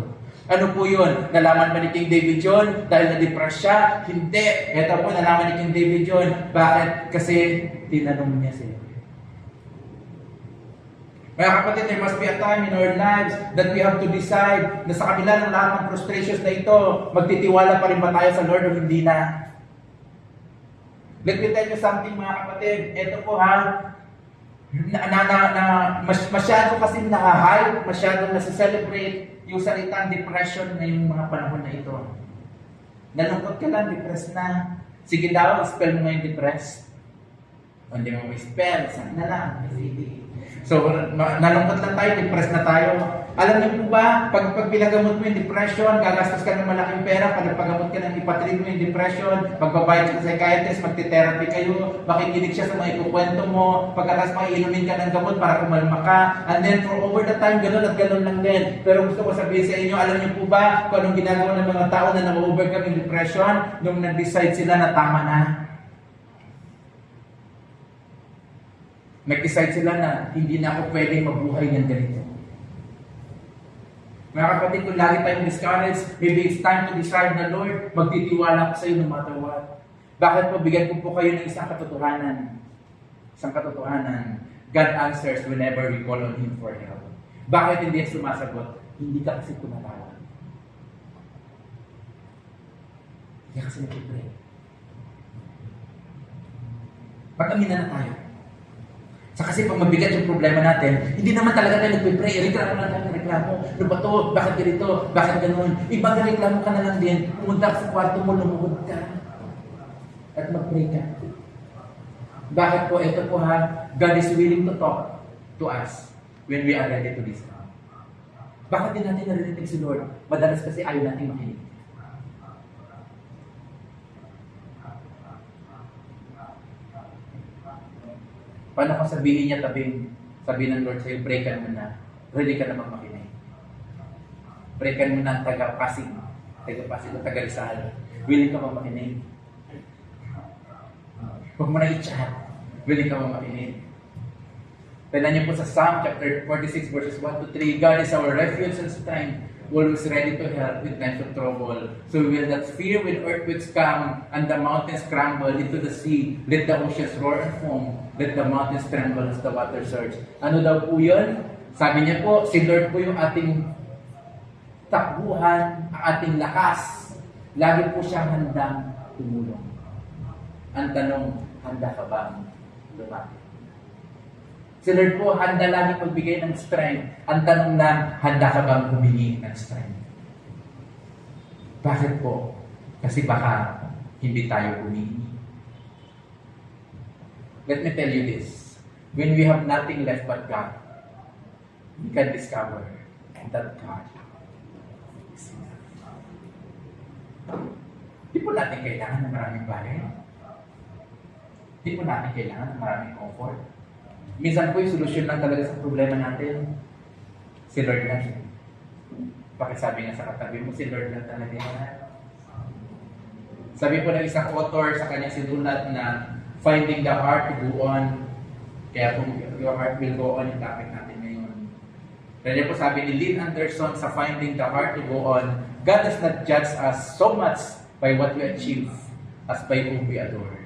Ano po yun? Nalaman ba ni King David yun? Dahil na-depress siya? Hindi. Ito po, nalaman ni King David yun. Bakit? Kasi tinanong niya siya. Mga kapatid, there must be a time in our lives that we have to decide na sa kabila ng lahat ng frustrations na ito, magtitiwala pa rin ba tayo sa Lord o hindi na? Let me tell you something mga kapatid. Ito po ha, masyado kasi na-hype, masyado nasa-celebrate yung salitang depression na yung mga panahon na ito. Nalungkot ka lang, depressed na. Sige daw, spell mo yung depressed. O hindi mo may spell, sana na lang. So, nalungkot lang tayo, depressed na tayo. Alam niyo po ba, pag pinagamot mo yung depression, gagastos ka ng malaking pera, pag nagpagamot ka ng ipatreat mo yung depression, magbabayad ka sa psychiatrist, magte-therapy kayo, makikinig siya sa mga ikukwento mo, pagkatapos maiinumin ka ng gamot para kumalma ka, and then for over the time, gano'n at gano'n lang din. Pero gusto ko sabihin sa inyo, alam niyo po ba kung anong ginagawa ng mga tao na na-overcome yung depression nung nag-decide sila na tama na? Nag-decide sila na hindi na ako pwedeng mabuhay ng ganito. Mga kapatid, kung lagi tayong discouraged, maybe it's time to decide na, Lord, magtitiwala ko sa iyo no matter what. Bakit po? Bigyan ko po kayo ng isang katotohanan. Isang katotohanan. God answers whenever we call on Him for help. Bakit hindi sumasagot? Hindi ka kasi tumatawag. Hindi ka kasi nag-pray. Pag-amina na tayo. Sa kasi pag mabigat yung problema natin, hindi naman talaga tayo nagpipray. Reklamo lang tayo ng reklamo. Ano ba to? Bakit ganito? Bakit ganun? Ibang reklamo ka na lang din. Pumunta ka sa kwarto mo, lumuhod ka. At mag-pray ka. Bakit po? Ito po ha, God is willing to talk to us when we are ready to listen. Bakit din natin narinig si Lord? Madalas kasi ayaw natin makinig. Paano kung sabihin niya sabihin ng Lord sa'yo, pray ka muna. Ready ka naman makinig. Pray ka muna ang taga-Pasig o taga-Rizal. Willing ka bang makinig? Huwag mo na i-chat. Willing ka bang makinig? Tignan niyo po sa Psalm chapter 46 verses 1 to 3, God is our refuge and strength, always ready to help in times of trouble. So we will not fear when earthquakes come and the mountains crumble into the sea. Let the oceans roar and foam. Let the mountains tremble as the water surge. Ano daw po yun? Sabi niya po, si Lord po yung ating takbuhan, ang ating lakas. Lagi po siyang handang tumulong. Ang tanong, handa ka bang lumapit? Si Lord po, handa lagi pagbigay ng strength. Ang tanong lang, handa ka bang humingi ng strength? Bakit po? Kasi baka hindi tayo humingi. Let me tell you this. When we have nothing left but God, we can discover that God is enough. Di po natin kailangan ng maraming bagay. Di po natin kailangan ng maraming comfort. Minsan po yung solusyon lang talaga sa problema natin, si Lord lang. Bakit sabi nga sa katabi mo, si Lord lang talaga yan. Sabi po ng isang author sa kanyang sinulat na finding the heart to go on. Kaya kung your heart will go on, yung topic natin ngayon. Kaya po sabi ni Lynn Anderson sa Finding the Heart to Go On, God does not judge us so much by what we achieve as by whom we adore.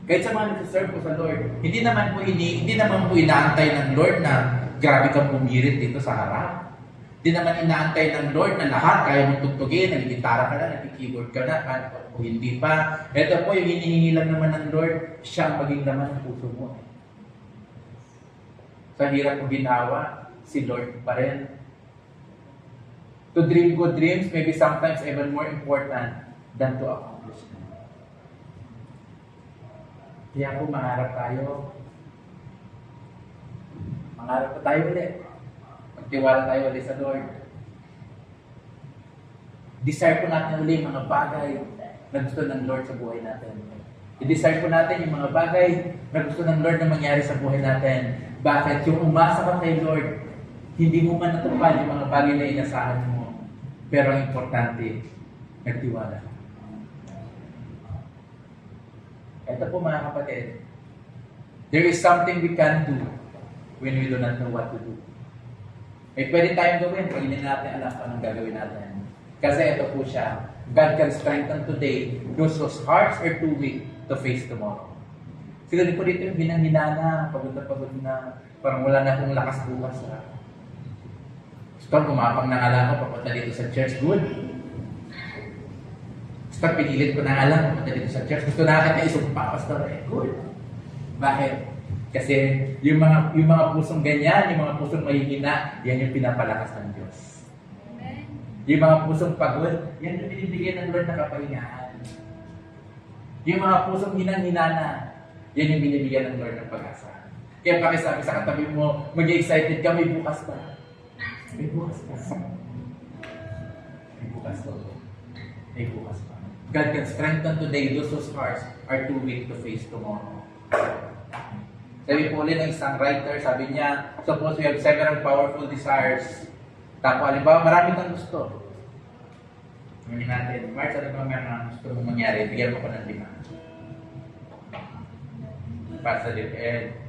Kahit sa mga nag-serve po sa Lord, hindi naman po inaantay ng Lord na grabe kang pumirit dito sa harap. Hindi naman inaantay ng Lord na lahat kaya mong tugtugin, nagigitara ka na, nag-keyboard ka na, o hindi pa. Ito po yung hinihingi lang naman ng Lord, siyang maging laman ng puso mo. Sa hirap mo ginawa, si Lord pa rin. To dream good dreams may be sometimes even more important than to accomplish them. Kaya po mangarap tayo. Mangarap pa tayo ulit. Magtiwala tayo ulit sa Lord. Desire po natin ulit mga bagay na gusto ng Lord sa buhay natin. I-desire po natin yung mga bagay na gusto ng Lord na mangyari sa buhay natin. Bakit? Yung umasa ka kay Lord, hindi mo man natupad yung mga bagay na inasahan mo. Pero ang importante, nagtiwala. Ito po mga kapatid, there is something we can do when we do not know what to do. May pwede tayong gawin pag hindi natin alam anong gagawin natin. Kasi ito po siya, God can strengthen today those whose hearts are too weak to face tomorrow. Siguro po dito yung hinang-hina na, pagod na, parang wala na akong lakas bukas. Gusto gumapang na alam ko, papunta dito sa church, good. Gusto pinilit ko na alam, papunta dito sa church. Gusto na kita isumpa, pastor, good. Bakit? Kasi yung mga pusong ganyan, yung mga pusong mahihina, yan yung pinapalakas ng Diyos.
Amen.
Yung mga pusong pagod, yan yung binibigyan ng Lord na kapahingahan. Yung mga pusong hinang-hina na, yan yung binibigyan ng Lord ng pag-asa. Kaya pakisabi sa katabi mo, mag-excited ka, may bukas pa. May bukas pa. May bukas pa. May bukas pa. God can strengthen today those whose hearts are too weak to face tomorrow. Sabi po ulit ng isang writer, sabi niya, suppose we have several powerful desires. Tapos, halimbawa, marami kang gusto. Ngayon natin, March, ano ba mga gusto mong mangyari? Bigyan mo ko ng 5. Para sa DepEd.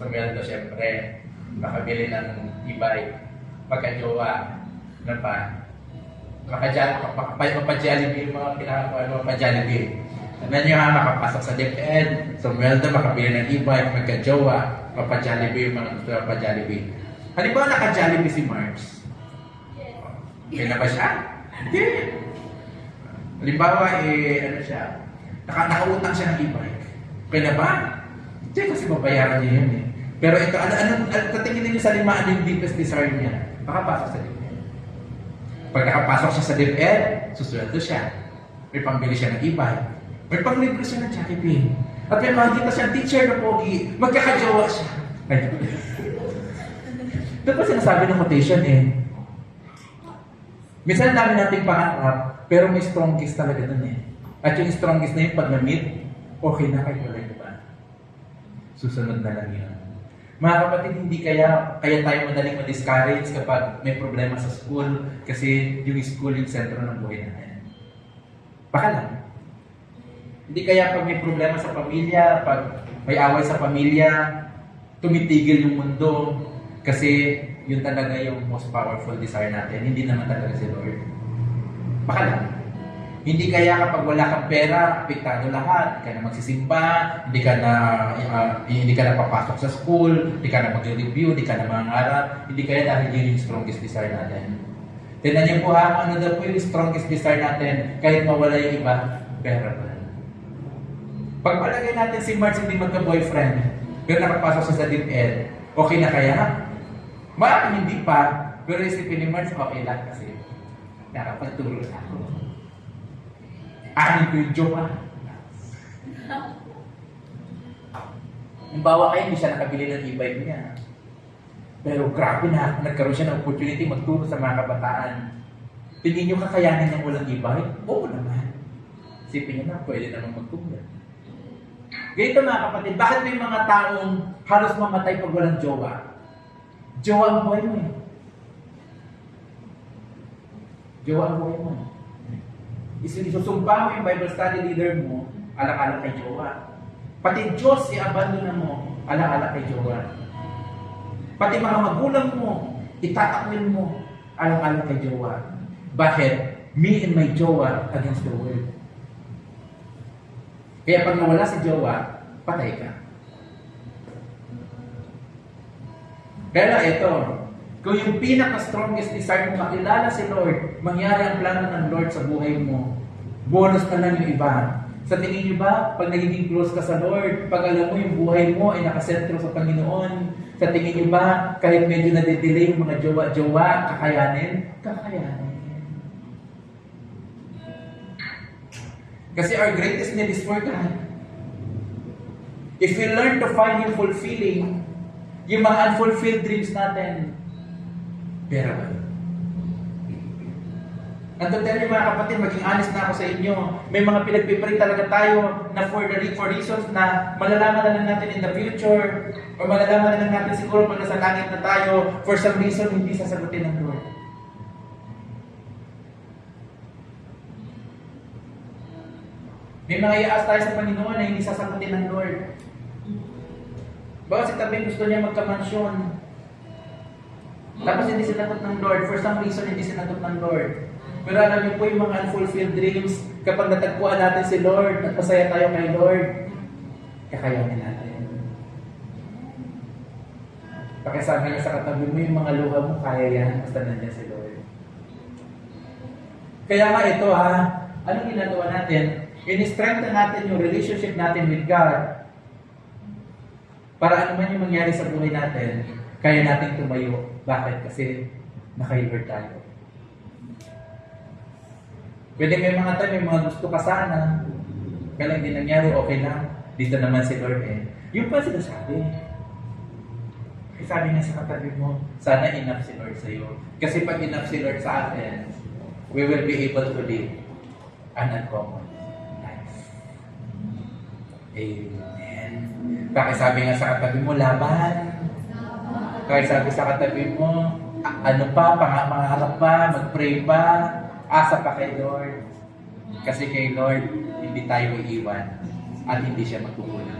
Sumweldo, syempre. Makabili ng e-bike. Magka-jowa. Ano pa? Mapa-Jollibee yung mga pinakakuha, mapa-Jollibee. Ano nyo ha, makapasok sa DepEd, sumweldo, makabili ng e-bike, magka-jowa, mapa-Jollibee yung mga gusto mapa-Jollibee. Halimbawa, naka-Jollibee si Marks. Okay na ba siya? Hindi. Halimbawa, ano siya, nakautang siya ng e-bike. Okay na ba? Hindi, kasi babayaran niya yun eh. Pero ito, tatingin niyo sa 5, ano yung deepest desire niya? Makapasok sa DepEd. Pag nakapasok siya sa DepEd, susweldo siya. May pambili siya ng e-bike. May panglibre siya ng Jollibee. At may makikita siyang teacher na pogi, magkakajowa siya. Ito pa sinasabi ng quotation eh. Minsan dami nating pangarap, pero may strongest talaga dun eh. At yung strongest na yun, pag na-meet, okay na kayo wala ba? Susunod na lang yun. Mga kapatid, hindi kaya tayo madaling ma-discourage kapag may problema sa school kasi yung school yung sentro ng buhay natin. Baka lang. Hindi kaya pag may problema sa pamilya, pag may away sa pamilya, tumitigil yung mundo kasi yun talaga yung most powerful desire natin. Hindi naman talaga si Lord. Baka lang. Hindi kaya kapag wala kang pera, apektado lahat. Hindi ka na magsisimba, hindi ka na papasok sa school, hindi ka na mag-review, hindi ka na mangarap. Hindi kaya dahil yun yung strongest desire natin. Tignan niyo po ha, ano daw po yung strongest desire natin kahit mawala yung iba, pera ba? Pag palagay natin si March hindi magka-boyfriend, pero nakapasok siya sa DepEd, okay na kaya? Maraming hindi pa, pero isipin ni March, okay lang kasi nakapagturo na ako. Anin ko yung joke Halimbawa kayo, hindi siya nakabili ng e-bike niya. Pero grabe na, nagkaroon siya ng opportunity magturo sa mga kabataan. Tingin niyo kakayanin ng walang e-bike? Oo naman. Isipin niyo na, pwede naman magturo. Ganito mga kapatid, bakit may mga taong halos mamatay pag walang jowa? Jowa ang buhay mo eh. Jowa ang buhay mo. Isusumpa mo yung Bible study leader mo, alang-alang kay jowa. Pati Diyos i-abandon mo, alang-alang kay jowa. Pati mga magulang mo, itatakwil mo, alang-alang kay jowa. Bakit? Me and my jowa against the world. Kaya pag nawala si jowa, patay ka. Kaya ito, kung yung pinaka-strongest desire mo makilala si Lord, mangyari ang plano ng Lord sa buhay mo, bonus na lang yung iba. Sa tingin niyo ba, pag nagiging close ka sa Lord, pag alam mo yung buhay mo ay nakasentro sa Panginoon, sa tingin niyo ba, kahit medyo nade-delay yung mga jowa-jowa, kakayanin? Kakayanin. Kasi our greatest need is for God. If we learn to find Him fulfilling, yung mga unfulfilled dreams natin, pera ba? Nandiyan mga kapatid, maging honest na ako sa inyo. May mga pinagpipray talaga tayo na for reasons na malalaman na lang natin in the future or malalaman na lang natin siguro pag nasa langit na tayo, for some reason hindi sasagutin ng Lord. May mga iaas tayo sa Panginoon na hindi sasagutin ng Lord. Baka si Tabing gusto niya magka-mansyon. Tapos hindi sinagot ng Lord. For some reason, hindi sinagot ng Lord. Pero alam niyo po yung mga unfulfilled dreams, kapag natagpuan natin si Lord at masaya tayo kay Lord, kakayanin natin. Pakisabi niya sa katabi mo, yung mga luha mo, kaya yan, basta nandiyan si Lord. Kaya nga ito ha, anong ginagawa natin? In-strengthen natin yung relationship natin with God para ano man yung mangyari sa buhay natin, kaya natin tumayo. Bakit? Kasi naka-Lord tayo. Pwede may mga tayo, may mga gusto ka sana. Kaya lang hindi nangyari, okay lang. Dito naman si Lord eh. Yung pa sinasabi. Sabi nga sa katabi mo, sana enough si Lord sa'yo. Kasi pag enough si Lord sa atin, we will be able to live an uncommon life. Amen. Bakit sabi nga sa katabi mo, laban. Kaya sabi sa katabi mo, ano pa, mangarap pa, mag-pray pa, asa pa kay Lord. Kasi kay Lord, hindi tayo iiwan at hindi siya magkukulang.